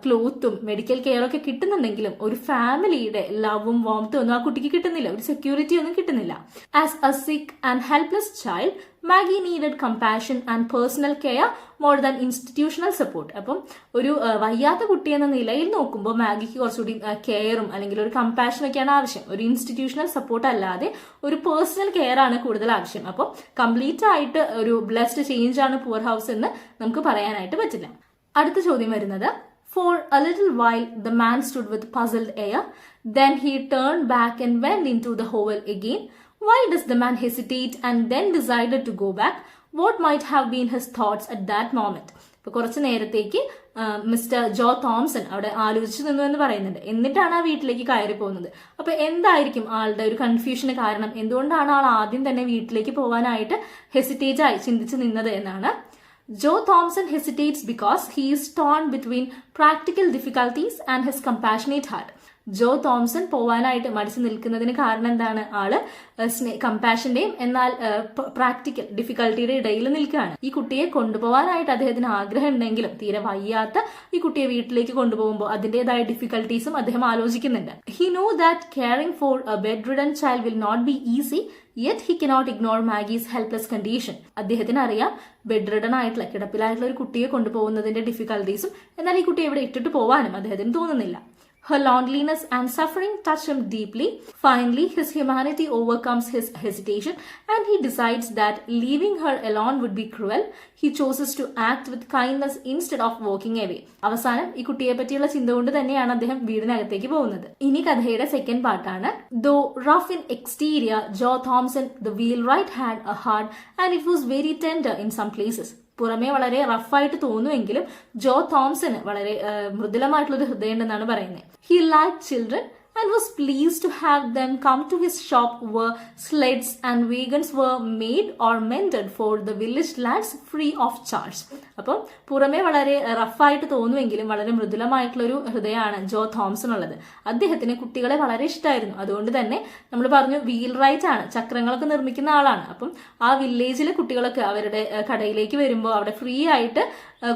ക്ലോത്തും മെഡിക്കൽ കെയറും ഒക്കെ കിട്ടുന്നുണ്ടെങ്കിലും ഒരു ഫാമിലിയുടെ ലവും വാംത്തും ഒന്നും ആ കുട്ടിക്ക് കിട്ടുന്നില്ല, ഒരു സെക്യൂരിറ്റി ഒന്നും കിട്ടുന്നില്ല. ആസ് എ സിക്ക് and helpless child, Maggi needed compassion and personal care more than institutional support. അപ്പം ഒരു വയ്യാത്ത കുട്ടി എന്ന നിലയിൽ നോക്കുമ്പോൾ മാഗിക്ക് കുറച്ചുകൂടി കെയറും അല്ലെങ്കിൽ ഒരു കമ്പാഷനൊക്കെയാണ് ആവശ്യം. ഒരു ഇൻസ്റ്റിറ്റ്യൂഷണൽ സപ്പോർട്ട് അല്ലാതെ ഒരു പേഴ്സണൽ കെയർ ആണ് കൂടുതൽ ആവശ്യം. അപ്പോൾ കംപ്ലീറ്റ് ആയിട്ട് ഒരു ബ്ലെസ്ഡ് ചേഞ്ച് ആണ് പുവർ ഹൗസ് എന്ന് നമുക്ക് പറയാനായിട്ട് പറ്റില്ല. അടുത്ത ചോദ്യം വരുന്നത്, For a little while the man stood with puzzled air. Then he turned back and went into the hovel again. Why does the man hesitate and then decided to go back? What might have been his thoughts at that moment? ഇപ്പൊ കുറച്ചു നേരത്തേക്ക് മിസ്റ്റർ ജോ തോംസൺ അവിടെ ആലോചിച്ചു നിന്നു എന്ന് പറയുന്നുണ്ട്. എന്നിട്ടാണ് ആ വീട്ടിലേക്ക് കയറി പോകുന്നത്. അപ്പൊ എന്തായിരിക്കും ആളുടെ ഒരു കൺഫ്യൂഷന് കാരണം? എന്തുകൊണ്ടാണ് ആൾ ആദ്യം തന്നെ വീട്ടിലേക്ക് പോകാനായിട്ട് ഹെസിറ്റേറ്റ് ആയി ചിന്തിച്ചു നിന്നത് എന്നാണ്. Joe Thompson hesitates because he is torn between practical difficulties and his compassionate heart. Joe Thomson പോവാനായിട്ട് മടിച്ചു നിൽക്കുന്നതിന് കാരണം എന്താണ്? ആള് കമ്പാഷന്റെയും എന്നാൽ പ്രാക്ടിക്കൽ ഡിഫിക്കൽട്ടിയുടെ ഇടയിൽ നിൽക്കുകയാണ്. ഈ കുട്ടിയെ കൊണ്ടുപോകാനായിട്ട് അദ്ദേഹത്തിന് ആഗ്രഹം ഉണ്ടെങ്കിലും തീരെ വയ്യാത്ത ഈ കുട്ടിയെ വീട്ടിലേക്ക് കൊണ്ടുപോകുമ്പോൾ അതിന്റേതായ ഡിഫിക്കൽട്ടീസും അദ്ദേഹം ആലോചിക്കുന്നുണ്ട്. He know that caring for a bedridden child will not be easy. Yet he cannot ignore Maggie's helpless condition. അദ്ദേഹത്തിന് അറിയാം ബെഡ് റിഡൻ ആയിട്ടുള്ള കിടപ്പിലായിട്ടുള്ള ഒരു കുട്ടിയെ കൊണ്ടുപോകുന്നതിന്റെ ഡിഫിക്കൽട്ടീസും, എന്നാൽ ഈ കുട്ടിയെ ഇവിടെ ഇട്ടിട്ട് പോവാനും അദ്ദേഹത്തിന് തോന്നുന്നില്ല. Her loneliness and suffering touch him deeply. Finally, his humanity overcomes his hesitation and he decides that leaving her alone would be cruel. He chooses to act with kindness instead of walking away. അവസാനം ഈ കുട്ടിയെ പറ്റിയുള്ള ചിന്ത കൊണ്ട് തന്നെയാണ് അദ്ദേഹം വീടിനകത്തേക്ക് പോകുന്നത്. ഇനി കഥയുടെ സെക്കൻഡ് പാർട്ടാണ്. Though rough in exterior, Joe Thompson, the wheelwright, had a heart and it was very tender in some places. പുറമേ വളരെ റഫായിട്ട് തോന്നുമെങ്കിലും ജോ തോംസന് വളരെ മൃദുലമായിട്ടുള്ള ഒരു ഹൃദയം ഉണ്ടെന്നാണ് പറയുന്നത്. He liked children and was pleased to have them come to his shop where sleds and wagons were made or mended for the village lads free of charge. അപ്പം പുറമേ വളരെ റഫായിട്ട് തോന്നുമെങ്കിലും വളരെ മൃദുലമായിട്ടുള്ള ഒരു ഹൃദയമാണ് ജോ തോംസൺ ഉള്ളത്. അദ്ദേഹത്തിന് കുട്ടികളെ വളരെ ഇഷ്ടമായിരുന്നു. അതുകൊണ്ട് തന്നെ നമ്മൾ പറഞ്ഞു വീൽ റൈറ്റ് ആണ്, ചക്രങ്ങളൊക്കെ നിർമ്മിക്കുന്ന ആളാണ്. അപ്പം ആ വില്ലേജിലെ കുട്ടികളൊക്കെ അവരുടെ കടയിലേക്ക് വരുമ്പോൾ അവിടെ ഫ്രീ ആയിട്ട്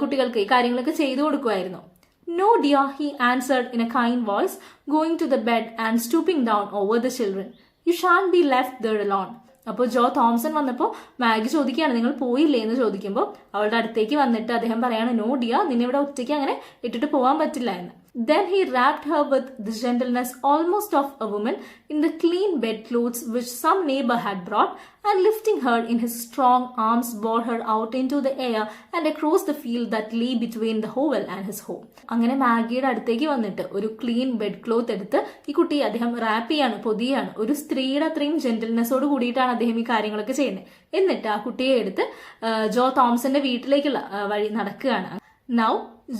കുട്ടികൾക്ക് ഈ കാര്യങ്ങളൊക്കെ ചെയ്തു കൊടുക്കുമായിരുന്നു. No dear, he answered in a kind voice, going to the bed and stooping down over the children. You shan't be left there alone. അപ്പോൾ ജോ തോംസൺ വന്നപ്പോൾ മാഗി ചോദിക്കുകയാണ്, നിങ്ങൾ പോയില്ലേ എന്ന് ചോദിക്കുമ്പോൾ അവളുടെ അടുത്തേക്ക് വന്നിട്ട് അദ്ദേഹം പറയാണ്, നോ ഡിയർ, നിന്നെ ഇവിടെ ഒറ്റയ്ക്ക് അങ്ങനെ ഇട്ടിട്ട് പോകാൻ പറ്റില്ല എന്ന്. Then he wrapped her with the gentleness almost of a woman in the clean bed clothes which some neighbor had brought, and lifting her in his strong arms bore her out into the air and across the field that lay between the hovel and his home. അങ്ങനെ മാഗിയുടെ അടുത്തേക്ക് വന്നിട്ട് ഒരു ക്ലീൻ ബെഡ് ക്ലോത്ത് എടുത്ത് ഈ കുട്ടിയെ അദ്ദേഹം റാപ്പ് ചെയ്യാണ്, പൊതിയാണ്. ഒരു സ്ത്രീയുടെ അത്രയും ജെന്റിൽനെസ്സോട് കൂടിയിട്ടാണ് അദ്ദേഹം ഈ കാര്യങ്ങളൊക്കെ ചെയ്യുന്നത്. എന്നിട്ട് ആ കുട്ടിയെ എടുത്ത് ജോ തോംസന്റെ വീട്ടിലേക്കുള്ള വഴി നടക്കുകയാണ്. Now,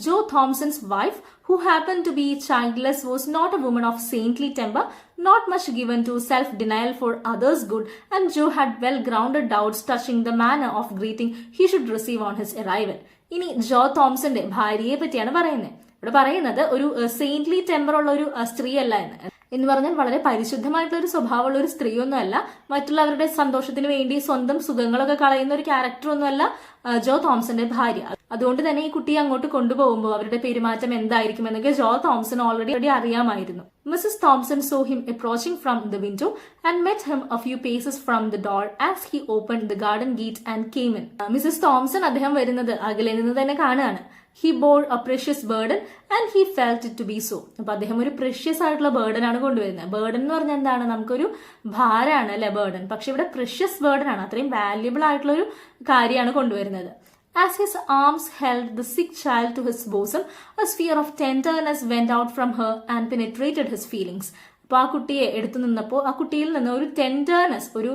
Joe Thompson's wife, who happened to be childless, was not a woman of saintly temper, not much given to self-denial for others' good, and Joe had well-grounded doubts touching the manner of greeting he should receive on his arrival. ഇനി ജോ തോംസന്റെ ഭാര്യയെ പറ്റിയാണ് പറയുന്നത്. ഇവിടെ പറയുന്നത് ഒരു സെയിന്റ്ലി ടെമ്പർ ഉള്ള ഒരു സ്ത്രീയല്ല എന്ന് പറഞ്ഞാൽ വളരെ പരിശുദ്ധമായിട്ടുള്ള ഒരു സ്വഭാവമുള്ള ഒരു സ്ത്രീയൊന്നുമല്ല, മറ്റുള്ളവരുടെ സന്തോഷത്തിന് വേണ്ടി സ്വന്തം സുഖങ്ങളൊക്കെ കളയുന്ന ഒരു ക്യാരക്ടറൊന്നുമല്ല ജോ തോംസന്റെ ഭാര്യ. അതുകൊണ്ട് തന്നെ ഈ കുട്ടിയെ അങ്ങോട്ട് കൊണ്ടുപോകുമ്പോൾ അവരുടെ പെരുമാറ്റം എന്തായിരിക്കും എന്നൊക്കെ ജോ തോംസൺ ഓൾറെഡി അറിയാമായിരുന്നു. Mrs. Thompson saw him approaching from the window and met him a few paces from the door as he opened the garden gate and came in. Mrs. Thompson അദ്ദേഹം വരുന്നത് അകലെ നിന്ന് തന്നെ കാണുകയാണ്. He bore a precious burden and he felt it to be so. അപ്പൊ അദ്ദേഹം ഒരു പ്രഷ്യസ് ആയിട്ടുള്ള ബേർഡൻ ആണ് കൊണ്ടുവരുന്നത്. ബേർഡൻ എന്ന് പറഞ്ഞാൽ എന്താണ്? നമുക്കൊരു ഭാരമാണ് അല്ലെ ബേർഡൻ. പക്ഷെ ഇവിടെ പ്രഷ്യസ് ബേർഡൻ ആണ്, അത്രയും വാല്യുബിൾ ആയിട്ടുള്ള ഒരു കാര്യമാണ് കൊണ്ടുവരുന്നത്. As his arms held the sick child to his bosom, a sphere of tenderness went out from her and penetrated his feelings. അപ്പോൾ ആ കുട്ടിയെ എടുത്തു നിന്നപ്പോൾ ആ കുട്ടിയിൽ നിന്ന് ഒരു ടെൻഡർനെസ്, ഒരു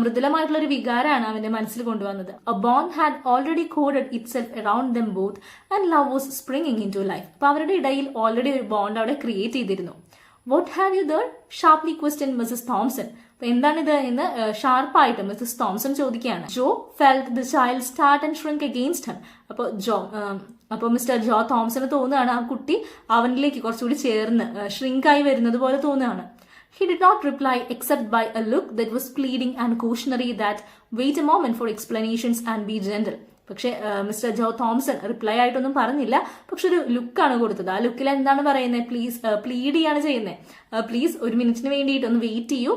മൃദുലമായിട്ടുള്ള ഒരു വികാരമാണ് അവന്റെ മനസ്സിൽ കൊണ്ടുവന്നത്. A bond had already coded itself around them both and love was springing into life. അപ്പോൾ അവരുടെ ഇടയിൽ ഓൾറെഡി ഒരു ബോണ്ട് അവിടെ ക്രിയേറ്റ് ചെയ്തിരുന്നു. What have you there? Sharply questioned Mrs. Thompson. അപ്പൊ എന്താണിത് എന്ന് ഷാർപ്പായിട്ട് മിസ്സസ് തോംസൺ ചോദിക്കുകയാണ്. ജോ felt the child start and shrink against him. അപ്പോൾ മിസ്റ്റർ ജോ തോംസന് തോന്നുകയാണ് ആ കുട്ടി അവനിലേക്ക് കുറച്ചുകൂടി ചേർന്ന് ഷ്രിങ്കായി വരുന്നത് പോലെ തോന്നുകയാണ്. He did not reply except by a look that was pleading and cautionary that wait a moment for explanations and be gentle. പക്ഷെ മിസ്റ്റർ ജോ തോംസൺ റിപ്ലൈ ആയിട്ടൊന്നും പറഞ്ഞില്ല, പക്ഷെ ഒരു ലുക്കാണ് കൊടുത്തത്. ആ ലുക്കിൽ എന്താണ് പറയുന്നത്? പ്ലീഡ് ചെയ്യാണ് ചെയ്യുന്നത്. പ്ലീസ് ഒരു മിനിറ്റിന് വേണ്ടിയിട്ട് ഒന്ന് വെയിറ്റ് ചെയ്യൂ,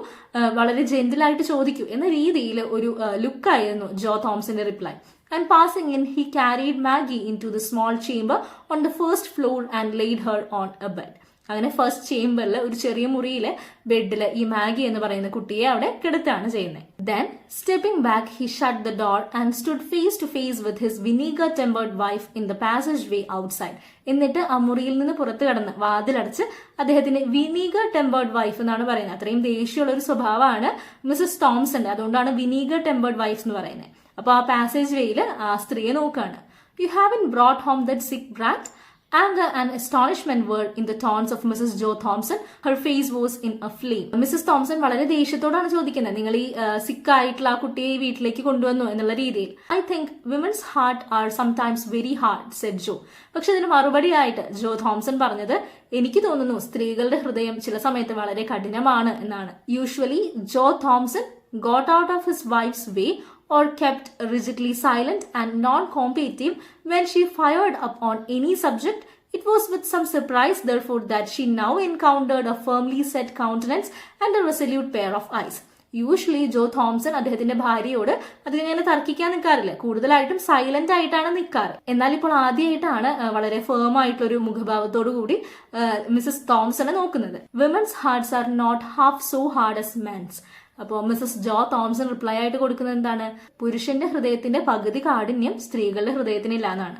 വളരെ ജെന്റിലായിട്ട് ചോദിക്കൂ എന്ന രീതിയിൽ ഒരു ലുക്കായിരുന്നു ജോ തോംസന്റെ reply. And passing in, he carried Maggie into the small chamber on the first floor and laid her on a bed. അങ്ങനെ ഫസ്റ്റ് ചേംബറിൽ ഒരു ചെറിയ മുറിയിലെ ബെഡില് ഈ മാഗി എന്ന് പറയുന്ന കുട്ടിയെ അവിടെ കിടത്താണ് ചെയ്യുന്നത്. Then stepping back, he shut the door and stood face to face with his vinegar tempered wife in the passageway outside. എന്നിട്ട് ആ മുറിയിൽ നിന്ന് പുറത്തു കടന്ന് വാതിലടച്ച് അദ്ദേഹത്തിന് വിനീഗർ ടെമ്പേർഡ് വൈഫ് എന്നാണ് പറയുന്നത്. അത്രയും ദേഷ്യമുള്ള ഒരു സ്വഭാവമാണ് മിസ്സസ് തോംസന്റെ, അതുകൊണ്ടാണ് വിനീഗർ ടെമ്പേർഡ് വൈഫ് എന്ന് പറയുന്നത്. അപ്പൊ ആ പാസേജ് വേയില് ആ സ്ത്രീയെ നോക്കാണ്. You haven't brought home that sick brat? Anger and astonishment were in the tones of Mrs. Jo Thompson. Her face was in a flame. Mrs. Thompson വളരെ ദേഷ്യത്തോടാണ് ചോദിക്കുന്നത്, നിങ്ങൾ ഈ സിക്കായിട്ടുള്ള ആ കുട്ടിയെ വീട്ടിലേക്ക് കൊണ്ടുവന്നു എന്നുള്ള രീതിയിൽ. I think women's heart are sometimes very hard, said Jo. പക്ഷെ ഇതിന് മറുപടിയായിട്ട് ജോ തോംസൺ പറഞ്ഞത്, എനിക്ക് തോന്നുന്നു സ്ത്രീകളുടെ ഹൃദയം ചില സമയത്ത് വളരെ കഠിനമാണ് എന്നാണ്. Usually Joe Thompson got out of his wife's way or kept rigidly silent and non-combative when she fired upon any subject. It was with some surprise, therefore, that she now encountered a firmly set countenance and a resolute pair of eyes. Usually Joe Thomson അദ്ദേഹത്തിന്റെ ഭാര്യയോട് അതിങ്ങനെ തർക്കിക്കാൻ നിൽക്കാറില്ല, കൂടുതലായിട്ടും സൈലന്റ് ആയിട്ടാണ് നിൽക്കാറ്. എന്നാൽ ഇപ്പോൾ ആദ്യമായിട്ടാണ് വളരെ ഫേം ആയിട്ടുള്ള ഒരു മുഖഭാവത്തോടു കൂടി മിസസ് തോംസണെ നോക്കുന്നത്. Women's hearts are not half so hard as men's. അപ്പോൾ മിസസ് ജോ തോംസൺ റിപ്ലൈ ആയിട്ട് കൊടുക്കുന്നത് എന്താണ്? പുരുഷന്റെ ഹൃദയത്തിന്റെ പകുതി കാഠിന്യം സ്ത്രീകളുടെ ഹൃദയത്തിനില്ല എന്നാണ്.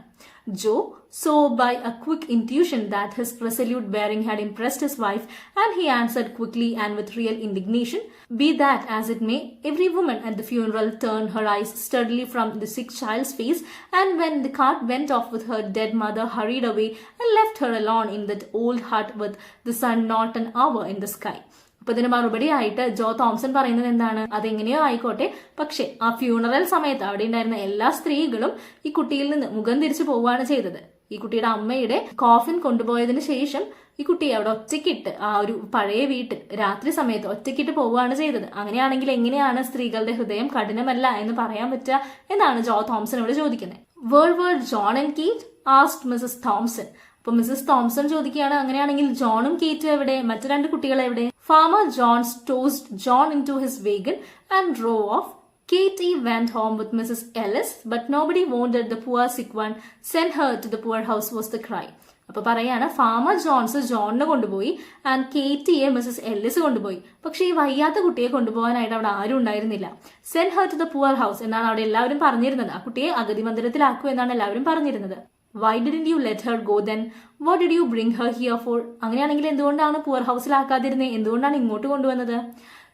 Joe saw by a quick intuition that his resolute bearing had impressed his wife, and he answered quickly and with real indignation, "Be that as it may, every woman at the funeral turned her eyes sturdily from the sick child's face, and when the cart went off with her dead mother hurried away and left her alone in that old hut with the sun not an hour in the sky." അപ്പൊ ഇതിന് മറുപടി ആയിട്ട് ജോ തോംസൺ പറയുന്നത് എന്താണ്? അതെങ്ങനെയോ ആയിക്കോട്ടെ, പക്ഷെ ആ ഫ്യൂണറൽ സമയത്ത് അവിടെ ഉണ്ടായിരുന്ന എല്ലാ സ്ത്രീകളും ഈ കുട്ടിയിൽ നിന്ന് മുഖം തിരിച്ചു പോവുകയാണ് ചെയ്തത്. ഈ കുട്ടിയുടെ അമ്മയുടെ കോഫിൻ കൊണ്ടുപോയതിനു ശേഷം ഈ കുട്ടിയെ അവിടെ ഒറ്റയ്ക്കിട്ട് ആ ഒരു പഴയ വീട്ടിൽ രാത്രി സമയത്ത് ഒറ്റയ്ക്കിട്ട് പോവുകയാണ് ചെയ്തത്. അങ്ങനെയാണെങ്കിൽ എങ്ങനെയാണ് സ്ത്രീകളുടെ ഹൃദയം കഠിനമല്ല എന്ന് പറയാൻ പറ്റുക എന്നാണ് ജോ തോംസൺ ഇവിടെ ചോദിക്കുന്നത്. Were John and Kate? asked Mrs. Thompson. അപ്പൊ മിസസ് തോംസൺ ചോദിക്കുകയാണ്, അങ്ങനെയാണെങ്കിൽ ജോണും കേറ്റും എവിടെ? മറ്റു രണ്ട് കുട്ടികൾ എവിടെ? Farmer John tossed John into his wagon and drove off. Katie went home with Mrs. Ellis, but nobody wanted the poor sick one. Send her to the poorhouse was the cry. അപ്പൊ പറയാണ്, ഫാമർ ജോൺസ് ജോണിനെ കൊണ്ടുപോയി ആൻഡ് കേറ്റിയെ മിസസ് എല്ലിസ് കൊണ്ടുപോയി. പക്ഷെ ഈ വയ്യാത്ത കുട്ടിയെ കൊണ്ടുപോകാനായിട്ട് അവിടെ ആരും ഉണ്ടായിരുന്നില്ല. Send her to the poorhouse എന്നാണ് അവിടെ എല്ലാവരും പറഞ്ഞിരുന്നത്. ആ കുട്ടിയെ അഗതി മന്ദിരത്തിലാക്കൂ എന്നാണ് എല്ലാവരും പറഞ്ഞിരുന്നത്. Why didn't you let her go then? What did you bring her here for? അങ്ങനെയാണെങ്കിൽ എന്തുകൊണ്ടാണ് പുവർ ഹൗസിലാക്കാതിരുന്നത്? എന്തുകൊണ്ടാണ് ഇങ്ങോട്ട് കൊണ്ടുവന്നത്?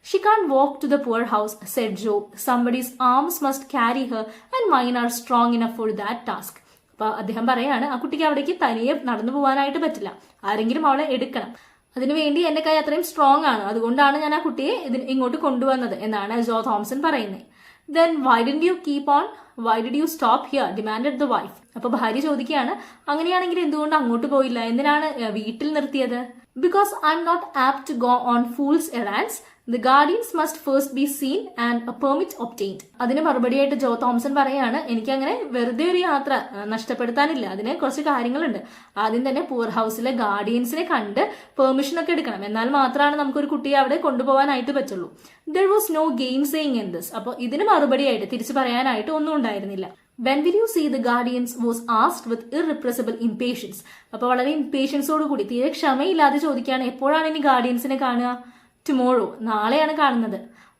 She can't walk to the poor house, said Joe. Somebody's arms must carry her and mine are strong enough for that task. അപ്പൊ അദ്ദേഹം പറയാണ്, ആ കുട്ടിക്ക് അവിടേക്ക് തനിയെ നടന്നു പോകാനായിട്ട് പറ്റില്ല, ആരെങ്കിലും അവളെ എടുക്കണം. അതിനുവേണ്ടി എന്റെ കൈ അത്രയും സ്ട്രോങ് ആണ്, അതുകൊണ്ടാണ് ഞാൻ ആ കുട്ടിയെ ഇങ്ങോട്ട് കൊണ്ടുവന്നത് എന്നാണ് ജോ തോംസൺ പറയുന്നത്. Then why didn't you keep on? Why did you stop here? Demanded the wife. അപ്പൊ ഭാര്യ ചോദിക്കുകയാണ്, അങ്ങനെയാണെങ്കിൽ എന്തുകൊണ്ട് അങ്ങോട്ട് പോയില്ല? എന്തിനാണ് വീട്ടിൽ നിർത്തിയത്? Because I'm not apt to go on fool's errands. The guardians must first be seen and A permit obtained. അതിന് മറുപടിയായിട്ട് ജോ തോംസൺ പറയാണ്, എനിക്ക് അങ്ങനെ വെറുതെ ഒരു യാത്ര നഷ്ടപ്പെടുത്താനില്ല, അതിന് കുറച്ച് കാര്യങ്ങളുണ്ട്. ആദ്യം തന്നെ പൂർ ഹൗസിലെ ഗാർഡിയൻസിനെ കണ്ട് പെർമിഷൻ ഒക്കെ എടുക്കണം, എന്നാൽ മാത്രമാണ് നമുക്കൊരു കുട്ടിയെ അവിടെ കൊണ്ടുപോകാനായിട്ട് പറ്റുള്ളൂ. There was no gainsaying in this. അപ്പോൾ ഇതിന് മറുപടിയായിട്ട് തിരിച്ചു പറയാനായിട്ട് ഒന്നും ഉണ്ടായിരുന്നില്ല. When will you see the guardians was asked with irrepressible impatience. അപ്പോൾ വളരെ ഇംപേഷ്യൻസോട് കൂടി തീരെ ക്ഷമയില്ലാതെ ചോദിക്കുകയാണ്, എപ്പോഴാണ് ഇനി ഗാർഡിയൻസിനെ കാണുക? ടുമോറോ, നാളെയാണ് കാണുന്നത്.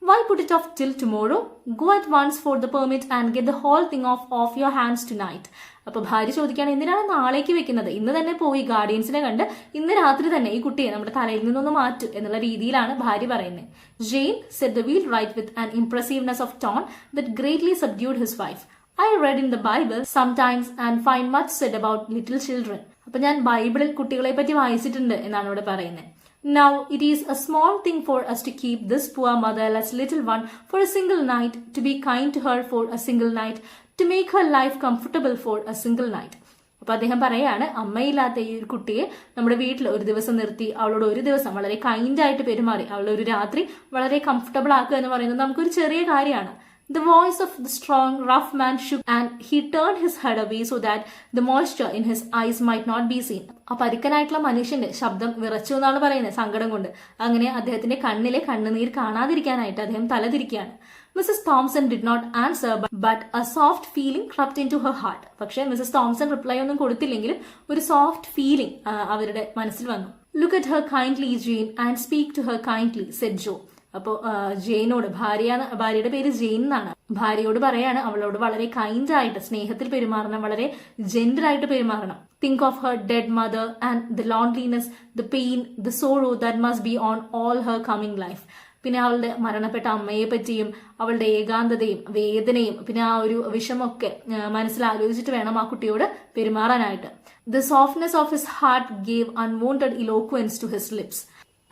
Why put it off till tomorrow? Go at once for the permit and get the whole thing off your hands tonight. അപ്പോൾ ഭാര്യ ചോദിക്കുകയാണ്, എന്തിനാണ് നാളേക്ക് വെക്കുന്നത്? ഇന്ന് തന്നെ പോയി ഗാർഡിയൻസിനെ കണ്ട് ഇന്ന് രാത്രി തന്നെ ഈ കുട്ടിയെ നമ്മുടെ തലയിൽ നിന്നൊന്ന് മാറ്റു എന്നുള്ള രീതിയിലാണ് ഭാര്യ പറയുന്നത്. Jane said the wheelwright with an impressiveness of tone that greatly subdued his wife. I read in the Bible sometimes and find much said about little children. അപ്പൊ ഞാൻ ബൈബിളിൽ കുട്ടികളെ പറ്റി വായിച്ചിട്ടുണ്ട് എന്നാണ് ഇവിടെ പറയുന്നത്. Now it is a small thing for us to keep this poor motherless little one for a single night, to be kind to her for a single night, to make her life comfortable for a single night. അപ്പൊ അദ്ദേഹം പറയാണ്, അമ്മയില്ലാത്ത ഈ ഒരു കുട്ടിയെ നമ്മുടെ വീട്ടിൽ ഒരു ദിവസം നിർത്തി അവളോട് ഒരു ദിവസം വളരെ കൈൻഡായിട്ട് പെരുമാറി അവളെ ഒരു രാത്രി വളരെ കംഫർട്ടബിൾ ആക്കുക എന്ന് പറയുന്നത് നമുക്കൊരു ചെറിയ കാര്യമാണ്. The voice of the strong, rough man shook and he turned his head away so that the moisture in his eyes might not be seen. ആ പരിക്കനായിട്ടുള്ള മനുഷ്യന്റെ ശബ്ദം വിറച്ചു എന്നാണ് പറയുന്നത് സങ്കടം കൊണ്ട്. അങ്ങനെ അദ്ദേഹത്തിന്റെ കണ്ണിലെ കണ്ണുനീർ കാണാതിരിക്കാനായിട്ട് അദ്ദേഹം തലതിരിക്കുകയാണ്. Mrs Thompson did not answer but a soft feeling crept into her heart. പക്ഷേ മിസസ് തോംസൺ റിപ്ലൈ ഒന്നും കൊടുത്തില്ലെങ്കിലും ഒരു സോഫ്റ്റ് ഫീലിംഗ് അവരുടെ മനസ്സിൽ വന്നു. Look at her kindly, Jane, and speak to her kindly, said Joe. അപ്പോൾ ജെയിനോട്, ഭാര്യയുടെ പേര് ജെയിൻ എന്നാണ്, ഭാര്യയോട് പറയാണ് അവളോട് വളരെ കൈൻഡ് ആയിട്ട് സ്നേഹത്തിൽ പെരുമാറണം, വളരെ ജെന്റിൽ ആയിട്ട് പെരുമാറണം. Think of her dead mother and the loneliness, the pain, the sorrow that must be on all her coming life. പിന്നെ അവളുടെ മരണപ്പെട്ട അമ്മയെ പറ്റിയും അവളുടെ ഏകാന്തതയും വേദനയും പിന്നെ ആ ഒരു വിഷമൊക്കെ മനസ്സിലാലോചിച്ചിട്ട് വേണം ആ കുട്ടിയോട് പെരുമാറാനായിട്ട്. The softness of his heart gave unwonted eloquence to his lips.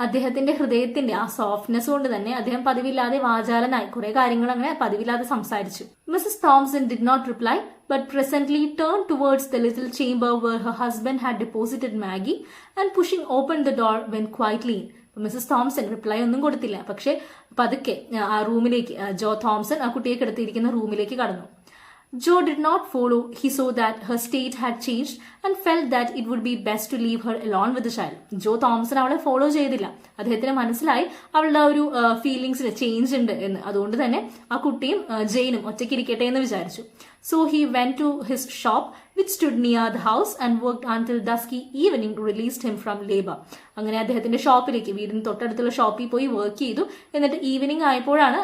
അദ്ദേഹത്തിന്റെ ഹൃദയത്തിന്റെ ആ സോഫ്റ്റ്നെസ് കൊണ്ട് തന്നെ അദ്ദേഹം പതിവില്ലാതെ വാചാലനായി കുറെ കാര്യങ്ങൾ അങ്ങനെ പതിവില്ലാതെ സംസാരിച്ചു. Mrs Thomson did not reply but presently turned towards the little chamber where her husband had deposited Maggie and pushing open the door went quietly in. Mrs Thomson reply ഒന്നും കൊടുത്തില്ല, പക്ഷെ പതുക്കെ ആ റൂമിലേക്ക് ജോ തോംസൺ ആ കുട്ടിയെ കിടത്തിയിരിക്കുന്ന റൂമിലേക്ക് കടന്നു. Joe did not follow. He saw that her state had changed and felt that it would be best to leave her alone with the child. Joe Thomson അവളെ ഫോളോ ചെയ്തില്ല. അദ്ദേഹത്തിന് മനസ്സിലായി അവളുടെ ഒരു ഫീലിംഗ്സിൽ ചേഞ്ച് ഉണ്ട് എന്ന്. അതുകൊണ്ട് തന്നെ ആ കുട്ടിയും ജെയിനും ഒറ്റയ്ക്കിരിക്കട്ടെ എന്ന് വിചാരിച്ചു. So he went to his shop which stood near the house and worked until dusky evening released him from labor. അങ്ങനെ അദ്ദേഹത്തിന്റെ ഷോപ്പിലേക്ക്, വീടിന് തൊട്ടടുത്തുള്ള ഷോപ്പിൽ പോയി വർക്ക് ചെയ്തു. എന്നിട്ട് ഈവനിങ് ആയപ്പോഴാണ്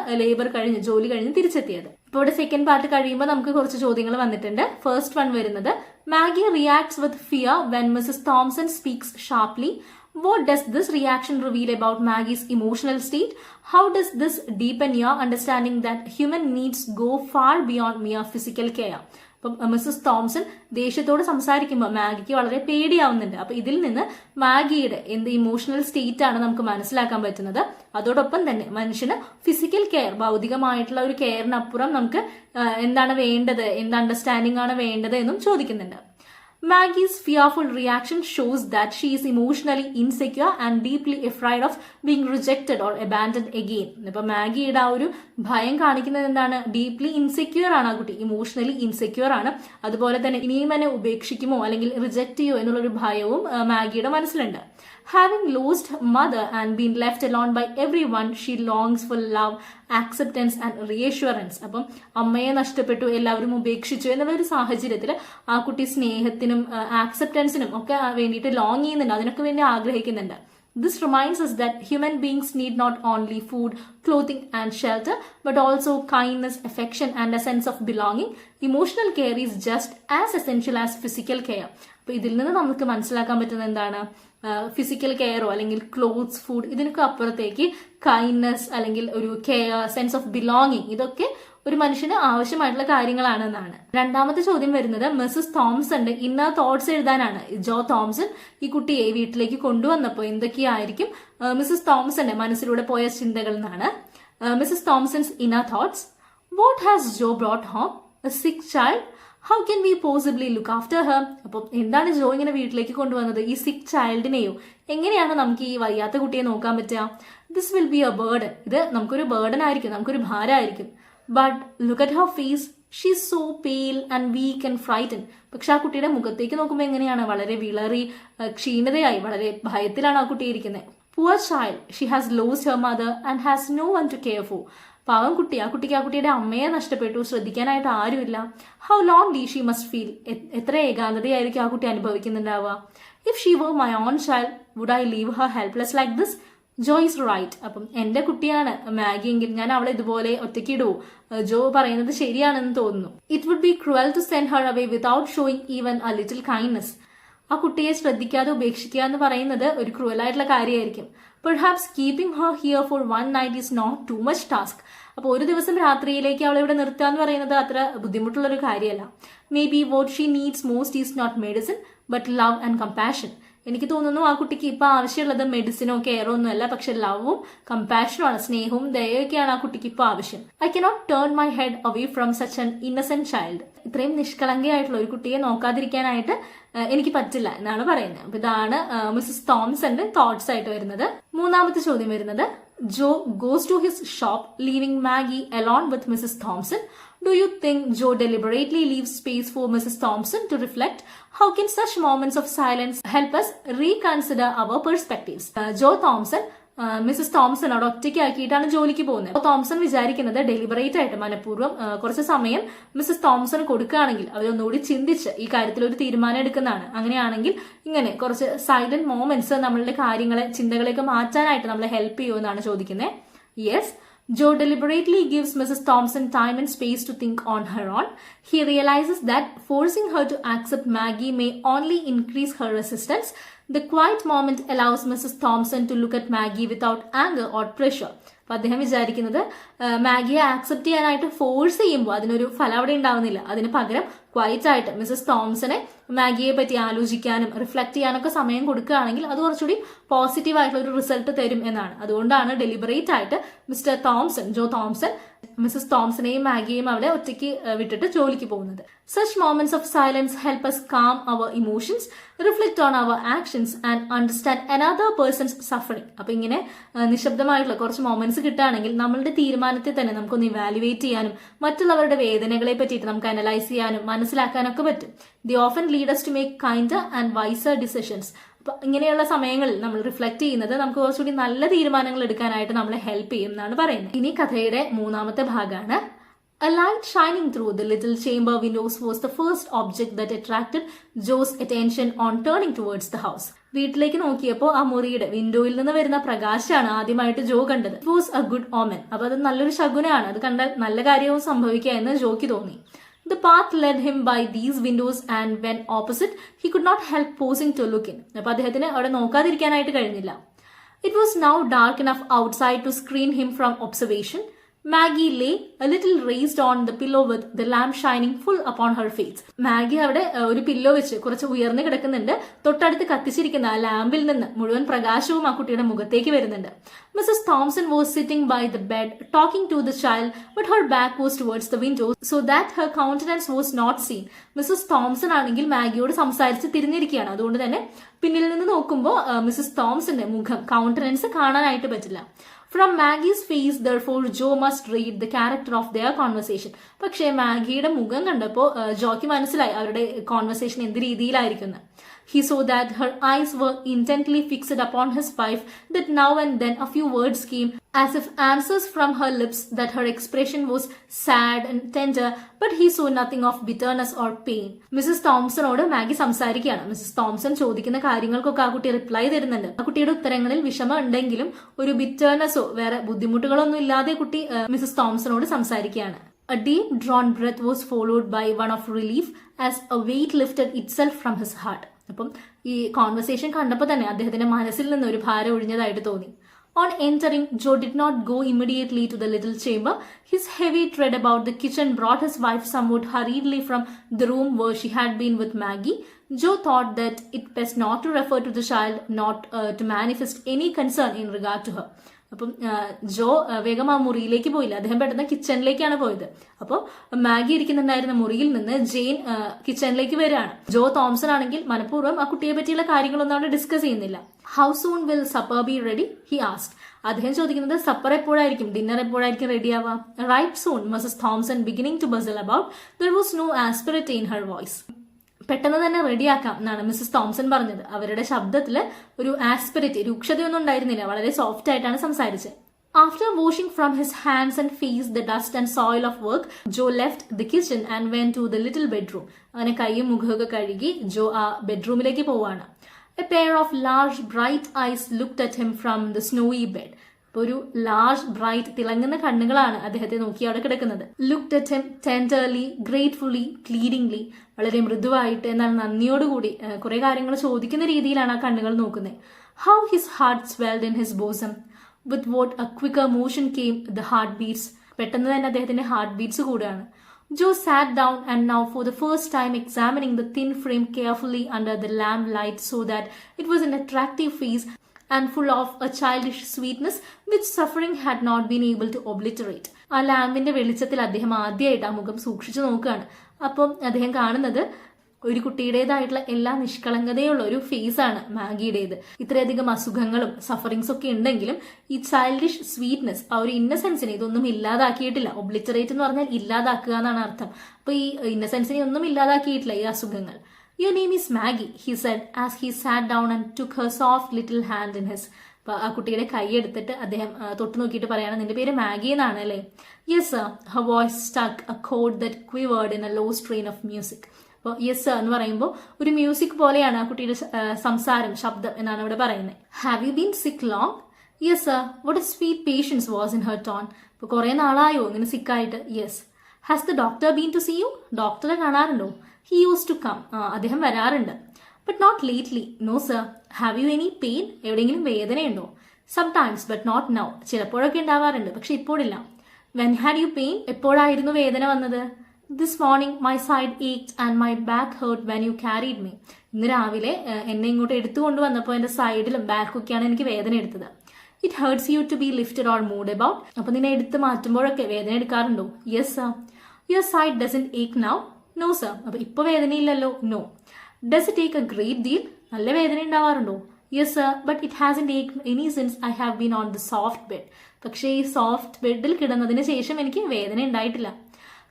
ജോലി കഴിഞ്ഞ് തിരിച്ചെത്തിയത്. ഇപ്പോൾ ഇവിടെ സെക്കൻഡ് പാർട്ട് കഴിയുമ്പോൾ നമുക്ക് കുറച്ച് ചോദ്യങ്ങൾ വന്നിട്ടുണ്ട്. ഫസ്റ്റ് വൺ വരുന്നത്, Maggie reacts with fear when Mrs Thomson speaks sharply. What does this reaction reveal about Maggie's emotional state? How does this deepen your understanding that human needs go far beyond mere physical care? അപ്പം മിസസ് തോംസൺ ദേഷ്യത്തോട് സംസാരിക്കുമ്പോൾ മാഗിക്ക് വളരെ പേടിയാവുന്നുണ്ട്. അപ്പൊ ഇതിൽ നിന്ന് മാഗിയുടെ എന്ത് ഇമോഷണൽ സ്റ്റേറ്റ് ആണ് നമുക്ക് മനസ്സിലാക്കാൻ പറ്റുന്നത്. അതോടൊപ്പം തന്നെ മനുഷ്യന് ഫിസിക്കൽ കെയർ, ഭൗതികമായിട്ടുള്ള ഒരു കെയറിനപ്പുറം നമുക്ക് എന്താണ് വേണ്ടത്, എന്ത് അണ്ടർസ്റ്റാൻഡിംഗ് ആണ് വേണ്ടത് എന്നും ചോദിക്കുന്നുണ്ട്. Maggie's fearful reaction shows that she is emotionally insecure and deeply afraid of being rejected or abandoned again. ഇപ്പൊ മാഗിയുടെ ആ ഒരു ഭയം കാണിക്കുന്നത് എന്താണ്? ഡീപ്ലി ഇൻസെക്യൂർ ആണ് ആ കുട്ടി, ഇമോഷണലി ഇൻസെക്യൂർ ആണ്. അതുപോലെ തന്നെ ഇനിയും എന്നെ ഉപേക്ഷിക്കുമോ അല്ലെങ്കിൽ റിജക്ട് ചെയ്യോ എന്നുള്ളൊരു ഭയവും മാഗിയുടെ മനസ്സിലുണ്ട്. Having lost her mother and been left alone by everyone, she longs for love, acceptance and reassurance. അപ്പം അമ്മയെ നഷ്ടപ്പെട്ടു, എല്ലാവരും ഉപേക്ഷിച്ചു എന്നുള്ള ഒരു സാഹചര്യത്തിൽ ആ കുട്ടി സ്നേഹത്തിനും ആക്സെപ്റ്റൻസിനും ഒക്കെ വേണ്ടിയിട്ട് ലോങ് ചെയ്യുന്നുണ്ട്, അതിനൊക്കെ വേണ്ടി ആഗ്രഹിക്കുന്നുണ്ട്. This reminds us that human beings need not only food, clothing and shelter, but also kindness, affection and a sense of belonging. Emotional care is just as essential as physical care. അപ്പൊ ഇതിൽ നിന്ന് നമുക്ക് മനസ്സിലാക്കാൻ പറ്റുന്നത് എന്താണ്? ഫിസിക്കൽ കെയറോ അല്ലെങ്കിൽ ക്ലോത്ത്സ്, ഫുഡ്, ഇതിനൊക്കെ അപ്പുറത്തേക്ക് കൈൻഡ്നെസ് അല്ലെങ്കിൽ ഒരു കെയർ, സെൻസ് ഓഫ് ബിലോങ്ങിങ്, ഇതൊക്കെ ഒരു മനുഷ്യന് ആവശ്യമായിട്ടുള്ള കാര്യങ്ങളാണെന്നാണ്. രണ്ടാമത്തെ ചോദ്യം വരുന്നത്, മിസസ് തോംസന്റെ ഇന്നർ തോട്ട്സ് എഴുതാനാണ്. ജോ തോംസൺ ഈ കുട്ടിയെ വീട്ടിലേക്ക് കൊണ്ടുവന്നപ്പോൾ എന്തൊക്കെയായിരിക്കും മിസസ് തോംസന്റെ മനസ്സിലൂടെ പോയ ചിന്തകൾ എന്നാണ്. Mrs Thompson's inner thoughts. What has Joe brought home? A sick child. How can we possibly look after her? അപ്പം എന്താണ് ജോ ഇങ്ങനെ വീട്ടിലേക്ക് കൊണ്ടുവന്നത്? ഈ സിക്ക് ചൈൽഡിനെയോ എങ്ങനെയാണ് നമുക്ക് ഈ വയ്യാത്ത കുട്ടിയെ നോക്കാൻ പറ്റുക? This will be a burden. ഇത് നമുക്കൊരു ബേർഡൻ ആയിരിക്കും, നമുക്കൊരു ഭാരമായിരിക്കും. But look at her face, she is so pale and weak and frighten. പക്ഷെ ആ കുട്ടിയുടെ മുഖത്തേക്ക് നോക്കുമ്പോൾ എങ്ങനെയാണ്? വളരെ വിളറി, ക്ഷീണതയായി, വളരെ ഭയത്തിലാണ് ആ കുട്ടി ഇരിക്കുന്നത്. Poor child, she has lost her mother and has no one to care for. പാവം കുട്ടി, ആ കുട്ടിക്ക് ആ കുട്ടിയുടെ അമ്മയെ നഷ്ടപ്പെട്ടു, ശ്രദ്ധിക്കാനായിട്ട് ആരുമില്ല. How lonely she must feel. എത്ര ഏകാന്തതയായിരിക്കും ആ കുട്ടി അനുഭവിക്കുന്നുണ്ടാവുക. If she were my own child would I leave her helpless like this? Joe is right. അപ്പം എന്റെ കുട്ടിയാണ് മാഗി എങ്കിൽ ഞാൻ അവളെ ഇതുപോലെ ഒറ്റയ്ക്കിടുവോ? ജോ പറയുന്നത് ശരിയാണെന്ന് തോന്നുന്നു. It would be cruel to send her away without showing even a little kindness. ആ കുട്ടിയെ ശ്രദ്ധിക്കാതെ ഉപേക്ഷിക്കുക എന്ന് പറയുന്നത് ഒരു ക്രൂവലായിട്ടുള്ള കാര്യമായിരിക്കും. Perhaps keeping her here for one night is not too much task. അപ്പോൾ ഒരു ദിവസം രാത്രിയിലേക്ക് അവളെ ഇവിടെ നിർത്തുക എന്ന് പറയുന്നത് അത്ര ബുദ്ധിമുട്ടുള്ളൊരു കാര്യമല്ല. Maybe what she needs most is not medicine but love and compassion. എനിക്ക് തോന്നുന്നു ആ കുട്ടിക്ക് ഇപ്പൊ ആവശ്യമുള്ളത് മെഡിസിനോ കെയറോ ഒന്നും അല്ല, പക്ഷെ ലവും കമ്പാഷനും ആണ്, സ്നേഹവും ദയൊക്കെയാണ് ആ കുട്ടിക്ക് ഇപ്പൊ ആവശ്യം. I cannot turn my head away from such an Innocent child. ഇത്രയും നിഷ്കളങ്കയായിട്ടുള്ള ഒരു കുട്ടിയെ നോക്കാതിരിക്കാനായിട്ട് എനിക്ക് പറ്റില്ല എന്നാണ് പറയുന്നത്. അപ്പൊ ഇതാണ് മിസ്സസ് തോംസന്റെ തോട്ട്സ് ആയിട്ട് വരുന്നത്. മൂന്നാമത്തെ ചോദ്യം വരുന്നത്, Joe goes to his shop leaving Maggie alone with Mrs Thompson. Do you think Joe deliberately leaves space for Mrs. Thompson to reflect? How can such moments of silence help us reconsider our perspectives? Joe Thompson Mrs തോംസണോട് ഒറ്റയ്ക്കാക്കിയിട്ടാണ് ജോലിക്ക് പോകുന്നത്. തോംസൺ വിചാരിക്കുന്നത് ഡെലിബറേറ്റ് ആയിട്ട് മനഃപൂർവ്വം കുറച്ച് സമയം മിസ്സസ് തോംസൺ കൊടുക്കുകയാണെങ്കിൽ അവരൊന്നുകൂടി ചിന്തിച്ച് ഈ കാര്യത്തിൽ ഒരു തീരുമാനം എടുക്കുന്നതാണ്. അങ്ങനെയാണെങ്കിൽ ഇങ്ങനെ കുറച്ച് സൈലന്റ് മോമെന്റ്സ് നമ്മളുടെ കാര്യങ്ങളെ, ചിന്തകളെയൊക്കെ മാറ്റാനായിട്ട് നമ്മളെ ഹെൽപ്പ് ചെയ്യുമെന്നാണ് ചോദിക്കുന്നത്. Yes, Joe deliberately gives Mrs. Thompson time and space to think on her own. He realizes that forcing her to accept Maggie may only increase her resistance. The quiet moment allows Mrs. Thompson to look at Maggie without anger or pressure. അപ്പൊ അദ്ദേഹം വിചാരിക്കുന്നത് മാഗിയെ ആക്സെപ്റ്റ് ചെയ്യാനായിട്ട് ഫോഴ്സ് ചെയ്യുമ്പോൾ അതിനൊരു ഫലം അവിടെ ഉണ്ടാവുന്നില്ല. അതിന് പകരം ക്വൈറ്റ് ആയിട്ട് മിസ്സസ് തോംസനെ മാഗിയെ പറ്റി ആലോചിക്കാനും റിഫ്ലക്ട് ചെയ്യാനൊക്കെ സമയം കൊടുക്കുകയാണെങ്കിൽ അത് കുറച്ചുകൂടി പോസിറ്റീവ് ആയിട്ടുള്ള ഒരു റിസൾട്ട് തരും എന്നാണ്. അതുകൊണ്ടാണ് ഡെലിബറേറ്റ് ആയിട്ട് മിസ്റ്റർ തോംസൺ, ജോ തോംസൺ മിസ്സസ് തോംസനെയും മാഗിയെയും അവിടെ ഒറ്റയ്ക്ക് വിട്ടിട്ട് ജോലിക്ക് പോകുന്നത്. Such moments of silence help us calm our emotions, reflect on our actions and understand another person's suffering. അപ്പൊ ഇങ്ങനെ നിശബ്ദമായിട്ടുള്ള കുറച്ച് മൊമെന്റ്സ് കിട്ടുകയാണെങ്കിൽ നമ്മളുടെ തീരുമാനത്തെ തന്നെ നമുക്കൊന്ന് ഇവാലുവേറ്റ് ചെയ്യാനും മറ്റുള്ളവരുടെ വേദനകളെ പറ്റിയിട്ട് നമുക്ക് അനലൈസ് ചെയ്യാനും മനസ്സിലാക്കാനൊക്കെ പറ്റും. The often lead us to make kinder and wiser decisions. അപ്പൊ ഇങ്ങനെയുള്ള സമയങ്ങളിൽ നമ്മൾ റിഫ്ലക്ട് ചെയ്യുന്നത് നമുക്ക് കുറച്ചുകൂടി നല്ല തീരുമാനങ്ങൾ എടുക്കാനായിട്ട് നമ്മളെ ഹെൽപ്പ് ചെയ്യും എന്നാണ് പറയുന്നത്. ഇനി കഥയുടെ മൂന്നാമത്തെ ഭാഗമാണ്. A light shining through the little chamber windows was the first object that attracted Joe's attention on turning towards the house. വീട്ടിലേക്ക് നോക്കിയപ്പോൾ ആ മുറിയുടെ വിൻഡോയിൽ നിന്ന് വരുന്ന പ്രകാശമാണ് ആദ്യമായിട്ട് ജോ കണ്ടത്. It was a good omen. അപ്പൊ അത് നല്ലൊരു ശകുനമാണ്, അത് കണ്ടാൽ നല്ല കാര്യവും സംഭവിക്കുക എന്ന് ജോയ്ക്ക് തോന്നി. The path led him by these windows and when opposite, he could not help pausing to look in. അപ്പൊ അദ്ദേഹത്തിന് അവിടെ നോക്കാതിരിക്കാനായിട്ട് കഴിഞ്ഞില്ല. It was now dark enough outside to screen him from observation. Maggie lay a little raised on the pillow with the lamp shining full upon her face. Maggi അവിടെ ഒരു പില്ലോ വെച്ച് കുറച്ച് ഉയർന്നു കിടക്കുന്നുണ്ട്. തൊട്ടടുത്ത് കത്തിച്ചിരിക്കുന്ന ആ ലാമ്പിൽ നിന്ന് മുഴുവൻ പ്രകാശവും ആ കുട്ടിയുടെ മുഖത്തേക്ക് വരുന്നുണ്ട്. Mrs. Thompson was sitting by the bed talking to the child, but her back was towards the window so that her countenance was not seen. Mrs Thomson ആണെങ്കിൽ മാഗിയോട് സംസാരിച്ച് തിരിഞ്ഞിരിക്കുകയാണ്. അതുകൊണ്ട് തന്നെ പിന്നിൽ നിന്ന് നോക്കുമ്പോൾ മിസ്സസ് തോംസന്റെ മുഖം, കൗണ്ടനൻസ് കാണാനായിട്ട് പറ്റില്ല. From Maggie's face, therefore, Joe must read the character of their conversation. പക്ഷേ മാഗിയുടെ മുഖം കണ്ടപ്പോൾ ജോയ്ക്ക് മനസ്സിലായി അവരുടെ കോൺവെർസേഷൻ എന്ത് രീതിയിലായിരിക്കുന്നു. He saw that her eyes were intently fixed upon his wife, that now and then a few words came as if answers from her lips, that her expression was sad and tender, but he saw nothing of bitterness or pain. Mrs തോംസണോട് മാഗി സംസാരിക്കുകയാണ്. മിസ്സസ് തോംസൺ ചോദിക്കുന്ന കാര്യങ്ങൾക്കൊക്കെ ആ കുട്ടി റിപ്ലൈ തരുന്നുണ്ട്. ആ കുട്ടിയുടെ ഉത്തരങ്ങളിൽ വിഷമം ഉണ്ടെങ്കിലും ഒരു ബിറ്റർനെസ്സോ വേറെ ബുദ്ധിമുട്ടുകളൊന്നും ഇല്ലാതെ കുട്ടി മിസ്സസ് തോംസണോട് സംസാരിക്കുകയാണ്. A deep drawn breath was followed by one of relief as a weight lifted itself from his heart. അപ്പം ഈ കോൺവെർസേഷൻ കണ്ടപ്പോൾ തന്നെ അദ്ദേഹത്തിന്റെ മനസ്സിൽ നിന്ന് ഒരു ഭാരം ഒഴിഞ്ഞതായിട്ട് തോന്നി. On entering, Joe did not go immediately to the little chamber. His heavy tread about the kitchen brought his wife somewhat hurriedly from the room where she had been with Maggie. Joe thought that it best not to refer to the child, not to manifest any concern in regard to her. അപ്പം ജോ വേഗം ആ മുറിയിലേക്ക് പോയില്ല, അദ്ദേഹം പെട്ടെന്ന് കിച്ചണിലേക്കാണ് പോയത്. അപ്പോൾ മാഗി ഇരിക്കുന്നുണ്ടായിരുന്ന മുറിയിൽ നിന്ന് ജെയിൻ കിച്ചണിലേക്ക് വരികയാണ്. ജോ തോംസൺ ആണെങ്കിൽ മനഃപൂർവ്വം ആ കുട്ടിയെ പറ്റിയുള്ള കാര്യങ്ങളൊന്നും അവിടെ ഡിസ്കസ് ചെയ്യുന്നില്ല. How soon will supper be ready he asked. അദ്ദേഹം ചോദിക്കുന്നത് സപ്പർ എപ്പോഴായിരിക്കും, ഡിന്നർ എപ്പോഴായിരിക്കും റെഡി ആവാം. Right soon Mrs Thompson beginning to bustle about. There was no asperity in her voice. പെട്ടെന്ന് തന്നെ റെഡിയാക്കാം എന്നാണ് മിസസ് തോംസൺ പറഞ്ഞത്. അവരുടെ ശബ്ദത്തിൽ ഒരു ആസ്പിരിറ്റി, രൂക്ഷതയൊന്നും ഉണ്ടായിരുന്നില്ല, വളരെ സോഫ്റ്റ് ആയിട്ടാണ് സംസാരിച്ചത്. After washing from his hands and face the dust and soil of work, Joe left the kitchen and went to the little bedroom. അങ്ങനെ കൈയും മുഖമൊക്കെ കഴുകി ജോ ആ ബെഡ്റൂമിലേക്ക് പോവാണ്. A pair of large bright eyes looked at him from the snowy bed. അപ്പോൾ ഒരു ലാർജ് ബ്രൈറ്റ് തിളങ്ങുന്ന കണ്ണുകളാണ് അദ്ദേഹത്തെ നോക്കി അവിടെ കിടക്കുന്നത്. Looked at him tenderly, gratefully, pleadingly. വളരെ മൃദുവായിട്ട് എന്നാൽ നന്ദിയോടുകൂടി കുറെ കാര്യങ്ങൾ ചോദിക്കുന്ന രീതിയിലാണ് ആ കണ്ണുകൾ നോക്കുന്നത്. How his heart swelled in his bosom. With what a quicker motion came the heartbeats. പെട്ടെന്ന് തന്നെ അദ്ദേഹത്തിന്റെ ഹാർട്ട് ബീറ്റ്സ് കൂടുകയാണ്. Joe sat down and now for the first time examining the thin frame carefully under the lamp light so that it was an attractive face and full of a childish sweetness which suffering had not been able to obliterate. ആ ലാമ്പിന്റെ വെളിച്ചത്തിൽ അദ്ദേഹം ആദ്യമായിട്ട് ആ മുഖം സൂക്ഷിച്ചു നോക്കുകയാണ്. അപ്പം അദ്ദേഹം കാണുന്നത് ഒരു കുട്ടിയുടേതായിട്ടുള്ള എല്ലാ നിഷ്കളങ്കതയുള്ള ഒരു ഫേസ് ആണ് മാഗിയുടേത്. ഇത്രയധികം അസുഖങ്ങളും സഫറിങ്സ് ഒക്കെ ഉണ്ടെങ്കിലും ഈ ചൈൽഡിഷ് സ്വീറ്റ്നെസ്, ആ ഒരു ഇന്നസെൻസിനെ ഇതൊന്നും ഇല്ലാതാക്കിയിട്ടില്ല. ഒബ്ലിറ്ററേറ്റ് എന്ന് പറഞ്ഞാൽ ഇല്ലാതാക്കുക എന്നാണ് അർത്ഥം. അപ്പൊ ഈ ഇന്നസെൻസിനെ ഒന്നും ഇല്ലാതാക്കിയിട്ടില്ല ഈ അസുഖങ്ങൾ. Your name is Maggi he said as he sat down and took her soft little hand in his. അപ്പൊ ആ കുട്ടിയുടെ കൈ എടുത്തിട്ട് അദ്ദേഹം തൊട്ട് നോക്കിയിട്ട് പറയാണ്, നിന്റെ പേര് മാഗി എന്നാണ് അല്ലേ? Yes sir. Her voice stuck a കോഡ് that quivered in a low strain of music. അപ്പോൾ യെസ് എന്ന് പറയുമ്പോൾ ഒരു മ്യൂസിക് പോലെയാണ് ആ കുട്ടിയുടെ സംസാരം, ശബ്ദം എന്നാണ് ഇവിടെ പറയുന്നത്. Have you been sick long? Yes sir. What a sweet patience was in her tone. ഇപ്പോൾ കുറേ നാളായോ ഇങ്ങനെ സിക്കായിട്ട്? Yes. Has the doctor been to see you? ഡോക്ടറെ കാണാറുണ്ടോ? He used to come. അദ്ദേഹം വരാറുണ്ട്. But not lately. No sir. Have you any pain? എവിടെയെങ്കിലും വേദനയുണ്ടോ? Sometimes but not now. ചിലപ്പോഴൊക്കെ ഉണ്ടാവാറുണ്ട്, പക്ഷെ ഇപ്പോഴില്ല. When had you pain? എപ്പോഴായിരുന്നു വേദന വന്നത്? This morning my side ached and my back hurt when you carried me. ഇന്ന് രാവിലെ എന്നെ ഇങ്ങോട്ട് എടുത്തു കൊണ്ടുവന്നപ്പോൾ എൻ്റെ സൈഡിലും ബാക്കൊക്കെയാണ് എനിക്ക് വേദന എടുത്തത്. It hurts you to be lifted or moved about. അപ്പോൾ നിന്നെ എടുത്ത് മാറ്റുമ്പോഴൊക്കെ വേദന എടുക്കാറുണ്ടോ? Yes sir. Your side doesn't ache now? No sir. അപ്പോൾ ഇപ്പോൾ വേദനയില്ലല്ലോ? No. Does it ache a great deal? നല്ല വേദന ഉണ്ടാവാറുണ്ടോ? Yes sir. But it hasn't ached any since I have been on the soft bed. പക്ഷേ ഈ സോഫ്റ്റ് ബെഡിൽ കിടന്നതിന് ശേഷം എനിക്ക് വേദന ഉണ്ടായിട്ടില്ല.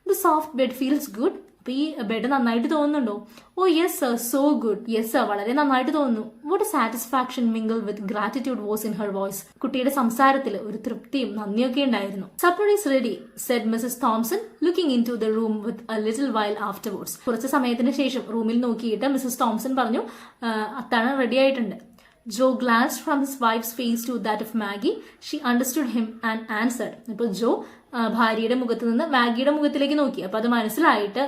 The soft bed feels good. അപ്പൊ ഈ ബെഡ് നന്നായിട്ട് തോന്നുന്നുണ്ടോ? Oh yes sir, so good. Yes sir, വളരെ നന്നായിട്ട് തോന്നുന്നു. What a satisfaction mingle with gratitude was in her voice. കുട്ടിയുടെ സംസാരത്തിൽ ഒരു തൃപ്തിയും നന്ദിയൊക്കെ ഉണ്ടായിരുന്നു. Supper is ready said Mrs Thomson looking into the room with a little while afterwards. കുറച്ച് സമയത്തിന് ശേഷം റൂമിൽ നോക്കിയിട്ട് മിസസ് തോംസൺ പറഞ്ഞു, അത്താഴം റെഡി ആയിട്ടുണ്ട്. Joe glanced from his wife's face to that of Maggie. She understood him and answered. ഇപ്പോൾ ജോ ഭാര്യയുടെ മുഖത്ത് നിന്ന് മാഗിയുടെ മുഖത്തിലേക്ക് നോക്കി. അപ്പോൾ അത് മനസ്സിലായിട്ട്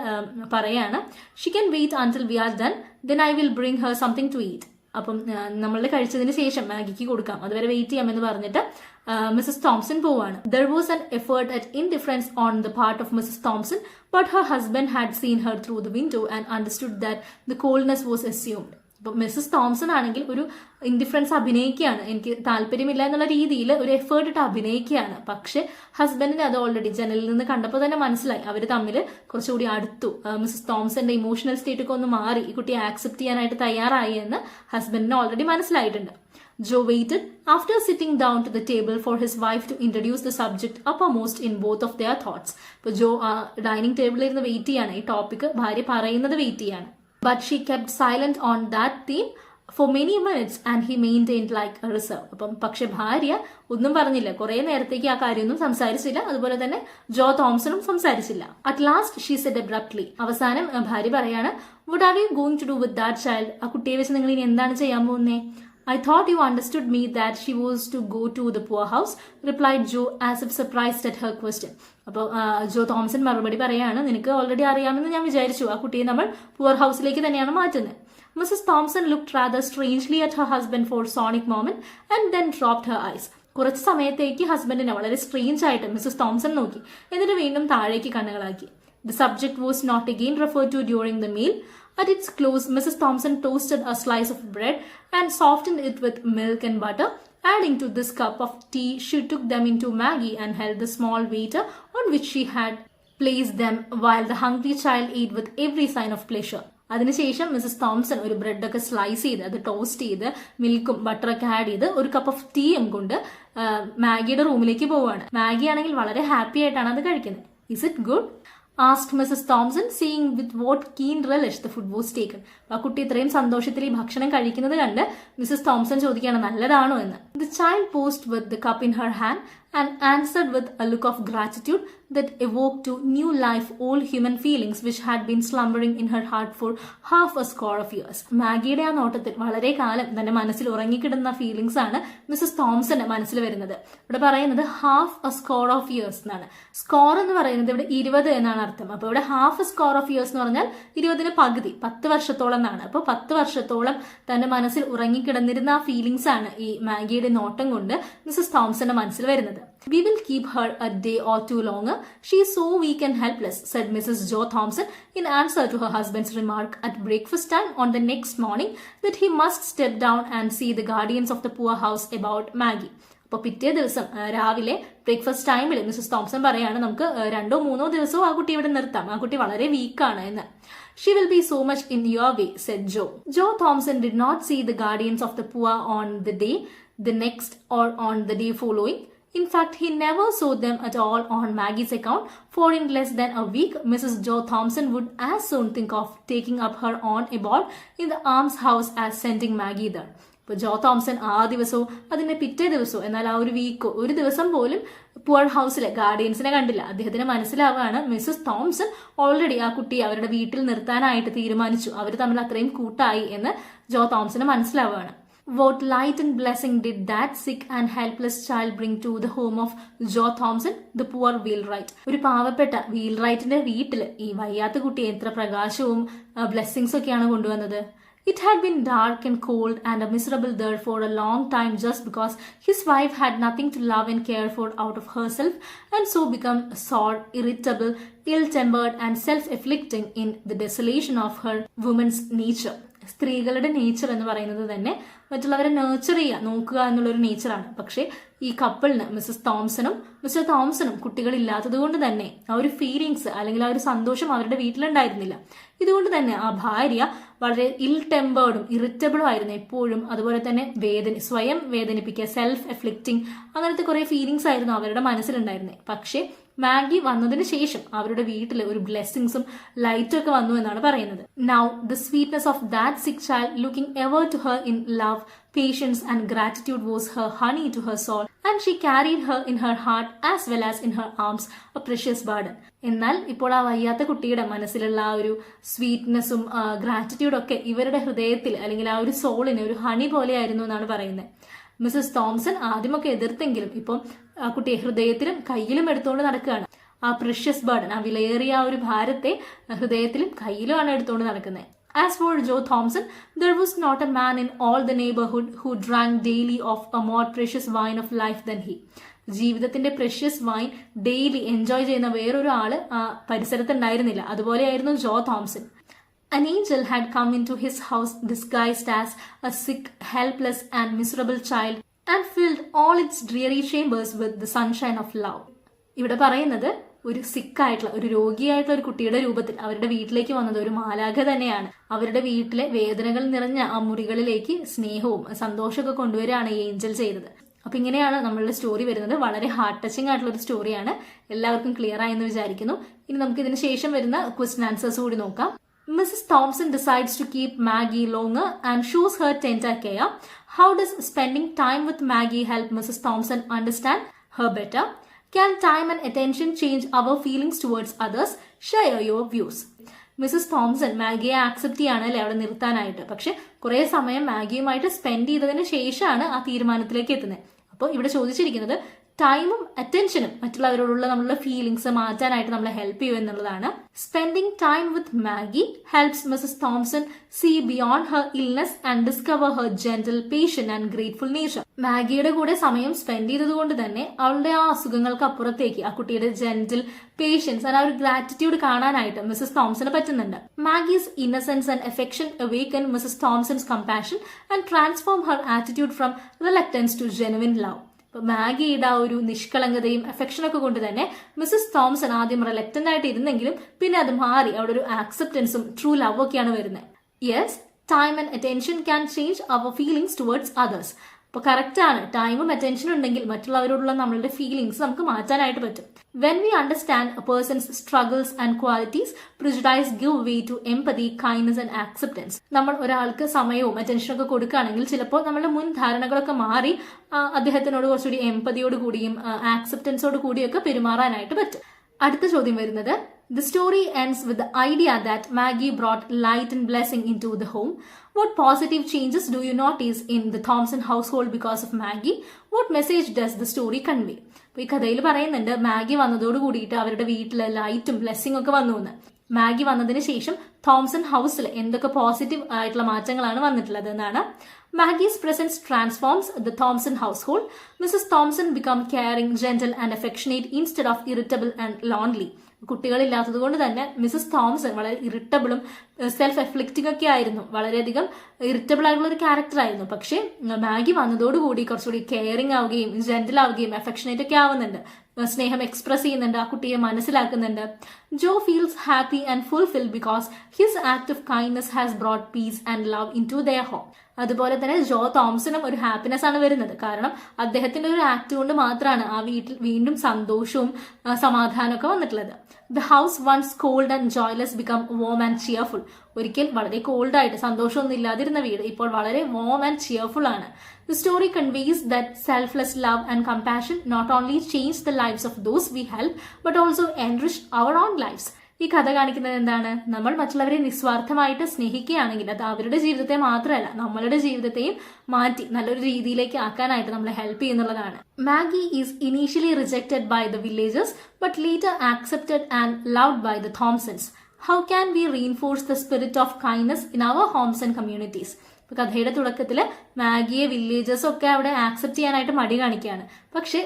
പറയാണ്, she can wait until we are done, then I will bring her something to eat. അപ്പം നമ്മൾ കഴിച്ചതിന് ശേഷം മാഗിക്ക് കൊടുക്കാം, അതുവരെ വെയിറ്റ് ചെയ്യാമെന്ന് പറഞ്ഞിട്ട് മിസസ് തോംസൺ പോവാണ്. There was an effort at indifference on the part of Mrs. Thompson, but her husband had seen her through the window and understood that the coldness was assumed. ഇപ്പൊ മിസസ് തോംസൺ ആണെങ്കിൽ ഒരു ഇൻഡിഫറൻസ് അഭിനയിക്കുകയാണ്, എനിക്ക് താല്പര്യമില്ല എന്നുള്ള രീതിയിൽ ഒരു എഫേർട്ട് ഇട്ട് അഭിനയിക്കുകയാണ്. പക്ഷെ ഹസ്ബൻഡിന് അത് ഓൾറെഡി ജനലിൽ നിന്ന് കണ്ടപ്പോൾ തന്നെ മനസ്സിലായി, അവർ തമ്മിൽ കുറച്ചുകൂടി അടുത്തു. മിസസ് തോംസന്റെ ഇമോഷണൽ സ്റ്റേറ്റ് ഒക്കെ ഒന്ന് മാറി, ഈ കുട്ടിയെ ആക്സെപ്റ്റ് ചെയ്യാനായിട്ട് തയ്യാറായി എന്ന് ഹസ്ബൻഡിന് ഓൾറെഡി മനസ്സിലായിട്ടുണ്ട്. Joe waited after sitting down to the table for his wife to introduce the subject uppermost in both of their thoughts. ഇപ്പോൾ ജോ ഡൈനിങ് ടേബിളിൽ ഇരുന്ന് വെയിറ്റ് ചെയ്യാണ്, ഈ ടോപ്പിക് ഭാര്യ പറയുന്നത് വെയിറ്റ് ചെയ്യാണ്. But she kept silent on that theme for many minutes and he maintained like a reserve. അപ്പം പക്ഷെ ഭാര്യ ഒന്നും പറഞ്ഞില്ല, കുറെ നേരത്തേക്ക് ആ കാര്യമൊന്നും സംസാരിച്ചില്ല. അതുപോലെ തന്നെ ജോ തോംസണും സംസാരിച്ചില്ല. At last she said abruptly. അവസാനം ഭാര്യ പറയാണ്, What are you going to do with that child? ആ കുട്ടിയെ വെച്ച് നിങ്ങൾ ഇനി എന്താണ് ചെയ്യാൻ പോകുന്നേ? I thought you understood me that she was to go to the poorhouse, replied Joe as if surprised at her question. അപ്പോൾ ജോ തോംസൺ മറുപടി പറയാണ്, നിനക്ക് ഓൾറെഡി അറിയാമെന്ന് ഞാൻ വിചാരിച്ചു, ആ കുട്ടിയെ നമ്മൾ പുവർ ഹൗസിലേക്ക് തന്നെയാണ് മാറ്റുന്നത്. Mrs. Thompson looked rather strangely at her husband for a sonic moment and then dropped her eyes. കുറച്ച് സമയത്തേക്ക് ഹസ്ബൻഡിനെ വളരെ സ്ട്രേഞ്ച് ആയിട്ട് മിസസ് തോംസൺ നോക്കി, എന്നിട്ട് വീണ്ടും താഴേക്ക് കണ്ണുകളാക്കി. The subject was not again referred to during the meal. At its close, Mrs. Thompson toasted a slice of bread and softened it with milk and butter Adding to this cup of tea, she took them into Maggie and held the small waiter on which she had placed them while the hungry child ate with every sign of pleasure. അതിനുശേഷം മിസ്സസ് തോംസൺ ഒരു ബ്രെഡൊക്കെ സ്ലൈസ് ചെയ്ത് അത് ടോസ്റ്റ് ചെയ്ത് മിൽക്കും ബട്ടറൊക്കെ ആഡ് ചെയ്ത് ഒരു കപ്പ് ഓഫ് ടീയും കൊണ്ട് മാഗിയുടെ റൂമിലേക്ക് പോവുകയാണ്. മാഗി ആണെങ്കിൽ വളരെ ഹാപ്പി ആയിട്ടാണ് അത് കഴിക്കുന്നത്. Is it good? asked Mrs. Thompson, seeing with what keen relish the food was taken. ആ കുട്ടി ഇത്രയും സന്തോഷത്തിൽ ഈ ഭക്ഷണം കഴിക്കുന്നത് കണ്ട് മിസ്സസ് തോംസൺ ചോദിക്കുകയാണ് നല്ലതാണോ എന്ന്. The child paused with the cup in her hand and answered with a look of gratitude that evoked to new life all human feelings which had been slumbering in her heart for half a score of years. മാഗിയുടെ ആ നോട്ടത്തിൽ വളരെ കാലം തന്റെ മനസ്സിൽ ഉറങ്ങിക്കിടുന്ന ഫീലിംഗ്സ് ആണ് മിസ്സസ് തോംസന്റെ മനസ്സിൽ വരുന്നത്. ഇവിടെ പറയുന്നത് half A score of years എന്നാണ്. സ്കോർ എന്ന് പറയുന്നത് ഇവിടെ 20 എന്നാണ് അർത്ഥം. അപ്പൊ ഇവിടെ ഹാഫ് സ്കോർ ഓഫ് ഇയേഴ്സ് എന്ന് പറഞ്ഞാൽ 20ന് പകുതി, 10 വർഷത്തോളം എന്നാണ്. അപ്പോൾ 10 വർഷത്തോളം തന്റെ മനസ്സിൽ ഉറങ്ങിക്കിടന്നിരുന്ന ആ ഫീലിംഗ്സ് ആണ് ഈ മാഗിയുടെ നോട്ടം കൊണ്ട് മിസ്സസ് തോംസന്റെ മനസ്സിൽ വരുന്നത്. We will keep her a day or two longer. She is so weak and helpless, said Mrs. Joe Thompson in answer to her husband's remark at breakfast time on the next morning that he must step down and see the guardians of the poor house about Maggie. അപ്പോൾ പിറ്റേ ദിവസം രാവിലെ ബ്രേക്ക്ഫാസ്റ്റ് ടൈമിൽ മിസ്സസ് തോംസൺ പറയാണ് നമുക്ക് 2-3 ദിവസവും ആ കുട്ടി ഇവിടെ നിർത്താം, ആ കുട്ടി വളരെ വീക്കാണ് എന്ന്. She will be so much in your way, said Joe. Joe Thompson did not see the guardians of the poor on the day, the next, or on the day following. In fact, he never saw them at all on Maggie's account, for in less than a week, Mrs. Joe Thompson would as soon think of taking up her own abode in the almshouse as sending Maggie there. ഇപ്പോൾ ജോ തോംസൺ ആ ദിവസവും അതിന്റെ പിറ്റേ ദിവസവും, എന്നാൽ ആ ഒരു വീക്കോ ഒരു ദിവസം പോലും പുവർ ഹൗസിലെ ഗാർഡിയൻസിനെ കണ്ടില്ല. അദ്ദേഹത്തിന് മനസ്സിലാവുകയാണ് മിസ്സസ് തോംസൺ ഓൾറെഡി ആ കുട്ടിയെ അവരുടെ വീട്ടിൽ നിർത്താനായിട്ട് തീരുമാനിച്ചു, അവർ തമ്മിൽ അത്രയും കൂട്ടായി എന്ന് ജോ തോംസന് മനസ്സിലാവുകയാണ്. What light and blessing did that sick and helpless child bring to the home of Joe Thompson, the poor wheelwright. ഒരു പാവപ്പെട്ട വീൽറൈറ്റിന്റെ വീട്ടിൽ ഈ വയ്യാത്ത കുട്ടിയെ എത്ര പ്രകാശവും ബ്ലെസ്സിങ്സ് ഒക്കെയാണ് കൊണ്ടുവന്നത്. It had been dark and cold and miserable there for a long time just because his wife had nothing to love and care for out of herself, and so become sore, irritable, ill-tempered and self-afflicting in the desolation of her woman's nature. സ്ത്രീകളുടെ നേച്ചർ എന്ന് പറയുന്നത് തന്നെ മറ്റുള്ളവരെ നേർച്ചർ ചെയ്യുക, നോക്കുക എന്നുള്ളൊരു നേച്ചറാണ്. പക്ഷേ ഈ കപ്പിളിന് മിസ്സസ് തോംസണും മിസ്റ്റർ തോംസണും കുട്ടികളില്ലാത്തത് കൊണ്ട് തന്നെ ആ ഒരു ഫീലിങ്സ് അല്ലെങ്കിൽ ആ ഒരു സന്തോഷം അവരുടെ വീട്ടിലുണ്ടായിരുന്നില്ല. ഇതുകൊണ്ട് തന്നെ ആ ഭാര്യ വളരെ ഇൽ ടെമ്പേർഡും ഇറിറ്റബിളും ആയിരുന്നു എപ്പോഴും. അതുപോലെ തന്നെ സ്വയം വേദനിപ്പിക്കുക, സെൽഫ് എഫ്ലിക്റ്റിംഗ്, അങ്ങനത്തെ കുറെ ഫീലിങ്സ് ആയിരുന്നു അവരുടെ മനസ്സിലുണ്ടായിരുന്നത്. പക്ഷേ മാഗി വന്നതിന് ശേഷം അവരുടെ വീട്ടിൽ ഒരു ബ്ലെസ്സിങ്സും ലൈറ്റും ഒക്കെ വന്നു എന്നാണ് പറയുന്നത്. Now the sweetness of that sick child looking ever to her in love, patience and gratitude was her honey to her soul, and she carried her in her heart as well as in her arms, a precious burden. എന്നാൽ ഇപ്പോൾ ആ വയ്യാത്ത കുട്ടിയുടെ മനസ്സിലുള്ള ആ ഒരു സ്വീറ്റ്നെസ്സും ഗ്രാറ്റിറ്റ്യൂഡും ഒക്കെ ഇവരുടെ ഹൃദയത്തിൽ അല്ലെങ്കിൽ ആ ഒരു സോളിന് ഒരു ഹണി പോലെയായിരുന്നു എന്നാണ് പറയുന്നത്. മിസ്സസ് തോംസൺ ആദ്യമൊക്കെ എതിർത്തെങ്കിലും ഇപ്പം ആ കുട്ടിയെ ഹൃദയത്തിലും കയ്യിലും എടുത്തുകൊണ്ട് നടക്കുകയാണ്. ആ പ്രഷ്യസ് ബർഡൻ, ആ വിലയേറിയ ആ ഒരു ഭാരത്തെ ഹൃദയത്തിലും കയ്യിലുമാണ് എടുത്തുകൊണ്ട് നടക്കുന്നത്. As for Joe Thompson, there was not a man in all the neighborhood who drank daily of a more precious wine of life than he. ജീവിതത്തിന്റെ പ്രഷ്യസ് വൈൻ ഡെയിലി എൻജോയ് ചെയ്യുന്ന വേറൊരു ആള് ആ പരിസരത്തുണ്ടായിരുന്നില്ല. അതുപോലെയായിരുന്നു ജോ Thomson. An angel had come into his house disguised as a sick, helpless and miserable child and filled all its dreary chambers with the sunshine of love. ഇവിടെ പറയുന്നത് ഒരു സിക്കായിട്ടുള്ള ഒരു രോഗിയായിട്ടുള്ള ഒരു കുട്ടിയുടെ രൂപത്തിൽ അവരുടെ വീട്ടിലേക്ക് വന്നത് ഒരു മാലാഖ തന്നെയാണ്. അവരുടെ വീട്ടിലെ വേദനകൾ നിറഞ്ഞ ആ മുറികളിലേക്ക് സ്നേഹവും സന്തോഷമൊക്കെ കൊണ്ടുവരികയാണ് ഈ ഏഞ്ചൽ ചെയ്തത്. അപ്പൊ ഇങ്ങനെയാണ് നമ്മളുടെ സ്റ്റോറി വരുന്നത്. വളരെ ഹാർട്ട് ടച്ചിങ് ആയിട്ടുള്ള ഒരു സ്റ്റോറിയാണ്. എല്ലാവർക്കും ക്ലിയർ ആയെന്ന് വിചാരിക്കുന്നു. ഇനി നമുക്ക് ഇതിന് ശേഷം വരുന്ന ക്വസ്റ്റ്യൻ ആൻസേഴ്സ് കൂടി നോക്കാം. Mrs. Thompson decides to keep Maggie longer and shows her tender care. How does spending time with Maggie help Mrs. Thompson understand her better? Can time and attention change our feelings towards others? Share your views. Mrs Thompson മാഗിയെ ആക്സെപ്റ്റ് ചെയ്യാണല്ലേ അവിടെ നിർത്താനായിട്ട്. പക്ഷെ കുറെ സമയം മാഗിയുമായിട്ട് സ്പെൻഡ് ചെയ്തതിന് ശേഷമാണ് ആ തീരുമാനത്തിലേക്ക് എത്തുന്നത്. അപ്പോൾ ഇവിടെ ചോദിച്ചിരിക്കുന്നത് ടൈമും അറ്റൻഷനും മറ്റുള്ളവരോടുള്ള നമ്മളുടെ ഫീലിംഗ്സ് മാറ്റാനായിട്ട് നമ്മളെ ഹെൽപ്പ് ചെയ്യും എന്നുള്ളതാണ്. Spending time with Maggie helps Mrs Thompson see beyond her illness and discover her gentle patient and grateful nature. മാഗിയുടെ കൂടെ സമയം സ്പെൻഡ് ചെയ്തത് കൊണ്ട് തന്നെ അവളുടെ ആ അസുഖങ്ങൾക്ക് അപ്പുറത്തേക്ക് ആ കുട്ടിയുടെ ജെന്റിൽ പേഷ്യൻസ് ആ ഒരു ഗ്രാറ്റിറ്റ്യൂഡ് കാണാനായിട്ട് മിസസ് തോംസന് പറ്റുന്നുണ്ട്. Maggie's innocence and affection awaken Mrs Thompson's compassion and transform her attitude from reluctance to genuine love. മാഗിയുടെ ആ ഒരു നിഷ്കളങ്കതയും അഫെക്ഷനൊക്കെ കൊണ്ട് തന്നെ മിസസ് തോംസൺ ആദ്യം റിലക്റ്റന്റ് ആയിട്ട് ഇരുന്നെങ്കിലും പിന്നെ അത് മാറി അവിടെ ഒരു ആക്സെപ്റ്റൻസും ട്രൂ ലവ് ഒക്കെയാണ് വരുന്നത്. Yes, time and attention can change our feelings towards others. അപ്പൊ കറക്റ്റ് ആണ്, ടൈമും അറ്റൻഷനും ഉണ്ടെങ്കിൽ മറ്റുള്ളവരോടുള്ള നമ്മളുടെ ഫീലിംഗ്സ് നമുക്ക് മാറ്റാനായിട്ട് പറ്റും. When we understand a person's struggles and qualities, prejudice give way to empathy, kindness and acceptance. നമ്മൾ ഒരാൾക്ക് സമയവും അറ്റൻഷനും ഒക്കെ കൊടുക്കുകയാണെങ്കിൽ ചിലപ്പോൾ നമ്മളുടെ മുൻ ധാരണകളൊക്കെ മാറി അദ്ദേഹത്തിനോട് കുറച്ചുകൂടി എംപതിയോട് കൂടിയും ആക്സെപ്റ്റൻസോട് കൂടിയൊക്കെ പെരുമാറാനായിട്ട് പറ്റും. അടുത്ത ചോദ്യം വരുന്നത്, The story ends with the idea that Maggie brought light and blessing into the home. What positive changes do you notice in the Thompson household because of Maggie? What message does the story convey? ഈ കഥയിൽ പറയുന്നുണ്ട് മാഗി വന്നതോട് കൂടിയിട്ട് അവരുടെ വീട്ടിൽ ലൈറ്റും ബ്ലെസ്സിംഗ് ഒക്കെ വന്നു എന്ന്. മാഗി വന്നതിന് ശേഷം തോംസൺ ഹൗസിൽ എന്തൊക്കെ പോസിറ്റീവ് ആയിട്ടുള്ള മാറ്റങ്ങളാണ് വന്നിട്ടുള്ളത് എന്നാണ്. Maggie's presence transforms the Thompson household. Mrs. Thompson become caring, gentle and affectionate instead of irritable and lonely. കുട്ടികളില്ലാത്തത് കൊണ്ട് തന്നെ മിസസ് തോംസൺ വളരെ ഇറിറ്റബിളും സെൽഫ് എഫ്ലിക്റ്റിംഗ് ഒക്കെ ആയിരുന്നു, വളരെയധികം ഇറിറ്റബിൾ ആയിട്ടുള്ള ഒരു ക്യാരക്ടർ ആയിരുന്നു. പക്ഷേ മാഗി വന്നതോടുകൂടി കുറച്ചുകൂടി കെയറിംഗ് ആവുകയും ജെന്റിൽ ആവുകയും അഫെക്ഷനേറ്റ് ഒക്കെ ആവുന്നുണ്ട്, സ്നേഹം എക്സ്പ്രസ് ചെയ്യുന്നുണ്ട്, ആ കുട്ടിയെ മനസ്സിലാക്കുന്നുണ്ട്. Joe feels happy and fulfil because his act of kindness has brought peace and love into their home. അതുപോലെ തന്നെ ജോ തോംസണും ഒരു ഹാപ്പിനെസ് ആണ് വരുന്നത്, കാരണം അദ്ദേഹത്തിന്റെ ഒരു ആക്ട് കൊണ്ട് മാത്രമാണ് ആ വീട്ടിൽ വീണ്ടും സന്തോഷവും സമാധാനമൊക്കെ വന്നിട്ടുള്ളത്. The house once cold and joyless become warm and cheerful. ഒരിക്കൽ വളരെ കോൾഡായിട്ട് സന്തോഷമൊന്നും ഇല്ലാതിരുന്ന വീട് ഇപ്പോൾ വളരെ വോം ആൻഡ് ചിയർഫുൾ ആണ്. The story conveys that selfless love and compassion not only change the lives of those we help, but also enrich our own lives. ഈ കഥ കാണിക്കുന്നത് എന്താണ്? നമ്മൾ മറ്റുള്ളവരെ നിസ്വാർത്ഥമായിട്ട് സ്നേഹിക്കുകയാണെങ്കിൽ അത് അവരുടെ ജീവിതത്തെ മാത്രമല്ല നമ്മളുടെ ജീവിതത്തെയും മാറ്റി നല്ലൊരു രീതിയിലേക്ക് ആക്കാനായിട്ട് നമ്മളെ ഹെൽപ്പ് ചെയ്യുന്നുള്ളതാണ്. Maggie is initially rejected by the villagers but later accepted and loved by the Thompsons. How can we reinforce the spirit of kindness in our homes and communities? ഇപ്പൊ കഥയുടെ തുടക്കത്തില് മാഗിയെ വില്ലേജേഴ്സ് ഒക്കെ അവിടെ ആക്സെപ്റ്റ് ചെയ്യാനായിട്ട് മടി കാണിക്കുകയാണ്. പക്ഷെ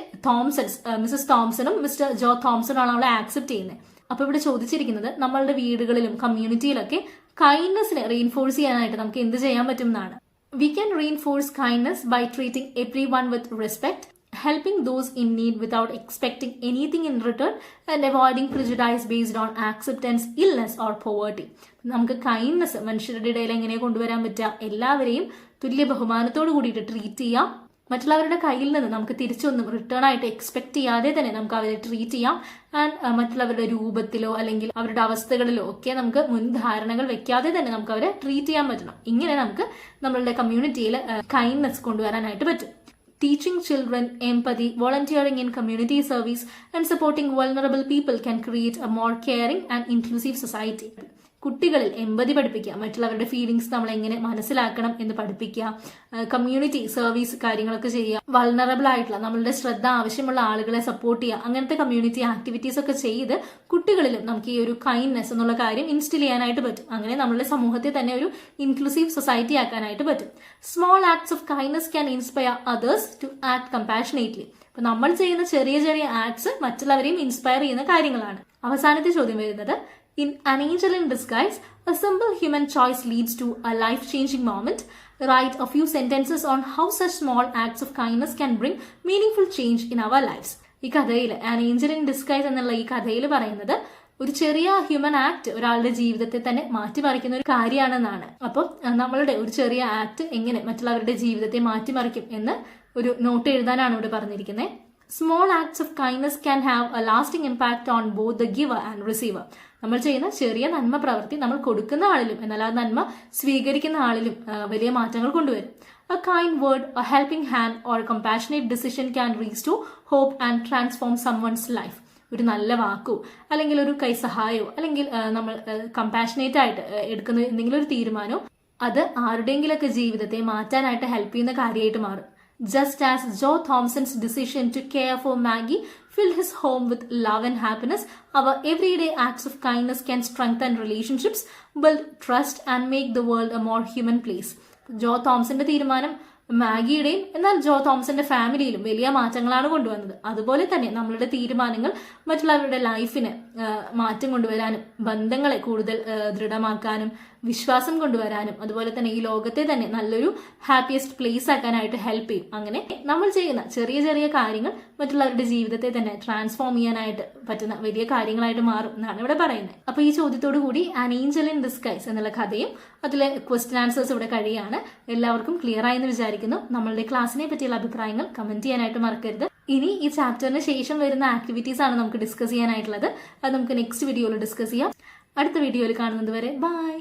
മിസസ് തോംസണും മിസ്റ്റർ ജോ തോംസണും ആണ് അവളെ ആക്സെപ്റ്റ് ചെയ്യുന്നത്. അപ്പൊ ഇവിടെ ചോദിച്ചിരിക്കുന്നത് നമ്മളുടെ വീടുകളിലും കമ്മ്യൂണിറ്റിയിലൊക്കെ കൈൻഡ്നസിനെ റീഇൻഫോഴ്സ് ചെയ്യാനായിട്ട് നമുക്ക് എന്ത് ചെയ്യാൻ പറ്റും എന്നാണ്. We can reinforce kindness by treating everyone with respect, helping those in need without expecting anything in return, and avoiding prejudice based on acceptance, illness or poverty. നമുക്ക് കൈൻഡ്നസ് മനുഷ്യരുടെ ഇടയിൽ എങ്ങനെ കൊണ്ടുവരാൻ പറ്റുക? എല്ലാവരെയും തുല്യ ബഹുമാനത്തോട് കൂടിയിട്ട് ട്രീറ്റ് ചെയ്യാം. മറ്റുള്ളവരുടെ കയ്യിൽ നിന്ന് നമുക്ക് തിരിച്ചൊന്നും റിട്ടേൺ ആയിട്ട് എക്സ്പെക്ട് ചെയ്യാതെ തന്നെ നമുക്ക് അവരെ ട്രീറ്റ് ചെയ്യാം. ആൻഡ് മറ്റുള്ളവരുടെ രൂപത്തിലോ അല്ലെങ്കിൽ അവരുടെ അവസ്ഥകളിലോ ഒക്കെ നമുക്ക് മുൻധാരണകൾ വെക്കാതെ തന്നെ നമുക്ക് അവരെ ട്രീറ്റ് ചെയ്യാൻ പറ്റണം. ഇങ്ങനെ നമുക്ക് നമ്മളുടെ കമ്മ്യൂണിറ്റിയിൽ കൈൻഡ്നസ് കൊണ്ടുവരാനായിട്ട് പറ്റും. Teaching children empathy, volunteering in community service, and supporting vulnerable people can create a more caring and inclusive society. കുട്ടികളിൽ എമ്പതി പഠിപ്പിക്കുക, മറ്റുള്ളവരുടെ ഫീലിംഗ്സ് നമ്മൾ എങ്ങനെ മനസ്സിലാക്കണം എന്ന് പഠിപ്പിക്കുക, കമ്മ്യൂണിറ്റി സർവീസ് കാര്യങ്ങളൊക്കെ ചെയ്യുക, വൾണറബിൾ ആയിട്ടുള്ള നമ്മളുടെ ശ്രദ്ധ ആവശ്യമുള്ള ആളുകളെ സപ്പോർട്ട് ചെയ്യുക, അങ്ങനത്തെ കമ്മ്യൂണിറ്റി ആക്ടിവിറ്റീസ് ഒക്കെ ചെയ്ത് കുട്ടികളിലും നമുക്ക് ഈ ഒരു കൈൻഡ്നസ് എന്നുള്ള കാര്യം ഇൻസ്റ്റിൽ ചെയ്യാനായിട്ട് പറ്റും. അങ്ങനെ നമ്മളുടെ സമൂഹത്തെ തന്നെ ഒരു ഇൻക്ലൂസീവ് സൊസൈറ്റി ആക്കാനായിട്ട് പറ്റും. Small acts of kindness can inspire others to act compassionately. അപ്പൊ നമ്മൾ ചെയ്യുന്ന ചെറിയ ചെറിയ ആക്ട്സ് മറ്റുള്ളവരെയും ഇൻസ്പയർ ചെയ്യുന്ന കാര്യങ്ങളാണ്. അവസാനത്തെ ചോദ്യം വരുന്നത്, In An Angel in Disguise, a simple human choice leads to a life-changing moment. Write a few sentences on how such small acts of kindness can bring meaningful change in our lives. ഈ കഥയിൽ An Angel in Disguise എന്നുള്ള ഈ കഥയിൽ പറയുന്നത് ഒരു ചെറിയ ഹ്യൂമൻ ആക്ട് ഒരാളുടെ ജീവിതത്തെ തന്നെ മാറ്റിമറിക്കുന്ന ഒരു കാര്യമാണെന്നാണ്. അപ്പം നമ്മളുടെ ഒരു ചെറിയ ആക്ട് എങ്ങനെ മറ്റുള്ളവരുടെ ജീവിതത്തെ മാറ്റിമറിക്കും എന്ന് ഒരു നോട്ട് എഴുതാനാണ് ഇവിടെ പറഞ്ഞിരിക്കുന്നത്. Small acts of kindness can have a lasting impact on both the giver and receiver. നമ്മൾ ചെയ്യുന്ന ചെറിയ നന്മ പ്രവൃത്തി നമ്മൾ കൊടുക്കുന്ന ആളിലും എന്നാൽ ആ നന്മ സ്വീകരിക്കുന്ന ആളിലും വലിയ മാറ്റങ്ങൾ കൊണ്ടുവരും. A kind word, a helping hand or a compassionate decision can restore hope and transform someone's life. ഒരു നല്ല വാക്കോ അല്ലെങ്കിൽ ഒരു കൈസഹായോ അല്ലെങ്കിൽ നമ്മൾ കമ്പാഷനേറ്റ് ആയിട്ട് എടുക്കുന്ന എന്തെങ്കിലും ഒരു തീരുമാനമോ അത് ആരുടെയെങ്കിലൊക്കെ ജീവിതത്തെ മാറ്റാനായിട്ട് ഹെൽപ്പ് ചെയ്യുന്ന കാര്യമായിട്ട് മാറും. Just as Joe Thompson's decision to care for Maggie filled his home with love and happiness, our everyday acts of kindness can strengthen relationships, build trust, and make the world a more human place. ജോ തോംസന്റെ തീരുമാനം മാഗിയുടെയും എന്നാൽ ജോ തോംസന്റെ ഫാമിലിയിലും വലിയ മാറ്റങ്ങളാണ് കൊണ്ടുവന്നത്. അതുപോലെ തന്നെ നമ്മളുടെ തീരുമാനങ്ങൾ മറ്റുള്ളവരുടെ ലൈഫിന് മാറ്റം കൊണ്ടുവരാനും ബന്ധങ്ങളെ കൂടുതൽ ദൃഢമാക്കാനും വിശ്വാസം കൊണ്ടുവരാനും അതുപോലെ തന്നെ ഈ ലോകത്തെ തന്നെ നല്ലൊരു ഹാപ്പിയസ്റ്റ് പ്ലേസ് ആക്കാനായിട്ട് ഹെൽപ്പ് ചെയ്യും. അങ്ങനെ നമ്മൾ ചെയ്യുന്ന ചെറിയ ചെറിയ കാര്യങ്ങൾ മറ്റുള്ളവരുടെ ജീവിതത്തെ തന്നെ ട്രാൻസ്ഫോം ചെയ്യാനായിട്ട് പറ്റുന്ന വലിയ കാര്യങ്ങളായിട്ട് മാറും എന്നാണ് ഇവിടെ പറയുന്നത്. അപ്പൊ ഈ ചോദ്യത്തോടു കൂടി ആൻ ഏഞ്ചൽ ഇൻ ഡിസ്ഗൈസ് എന്നുള്ള കഥയും അതിലെ ക്വസ്റ്റ്യൻ ആൻസേഴ്സ് ഇവിടെ കഴിയാണ്. എല്ലാവർക്കും ക്ലിയർ ആയെന്ന് വിചാരിക്കുന്നു. നമ്മളുടെ ക്ലാസ്സിനെ പറ്റിയുള്ള അഭിപ്രായങ്ങൾ കമന്റ് ചെയ്യാനായിട്ട് മറക്കരുത്. ഇനി ഈ ചാപ്റ്ററിന് ശേഷം വരുന്ന ആക്ടിവിറ്റീസ് ആണ് നമുക്ക് ഡിസ്കസ് ചെയ്യാനായിട്ടുള്ളത്. അത് നമുക്ക് നെക്സ്റ്റ് വീഡിയോയിൽ ഡിസ്കസ് ചെയ്യാം. അടുത്ത വീഡിയോയിൽ കാണുന്നത് വരെ ബൈ.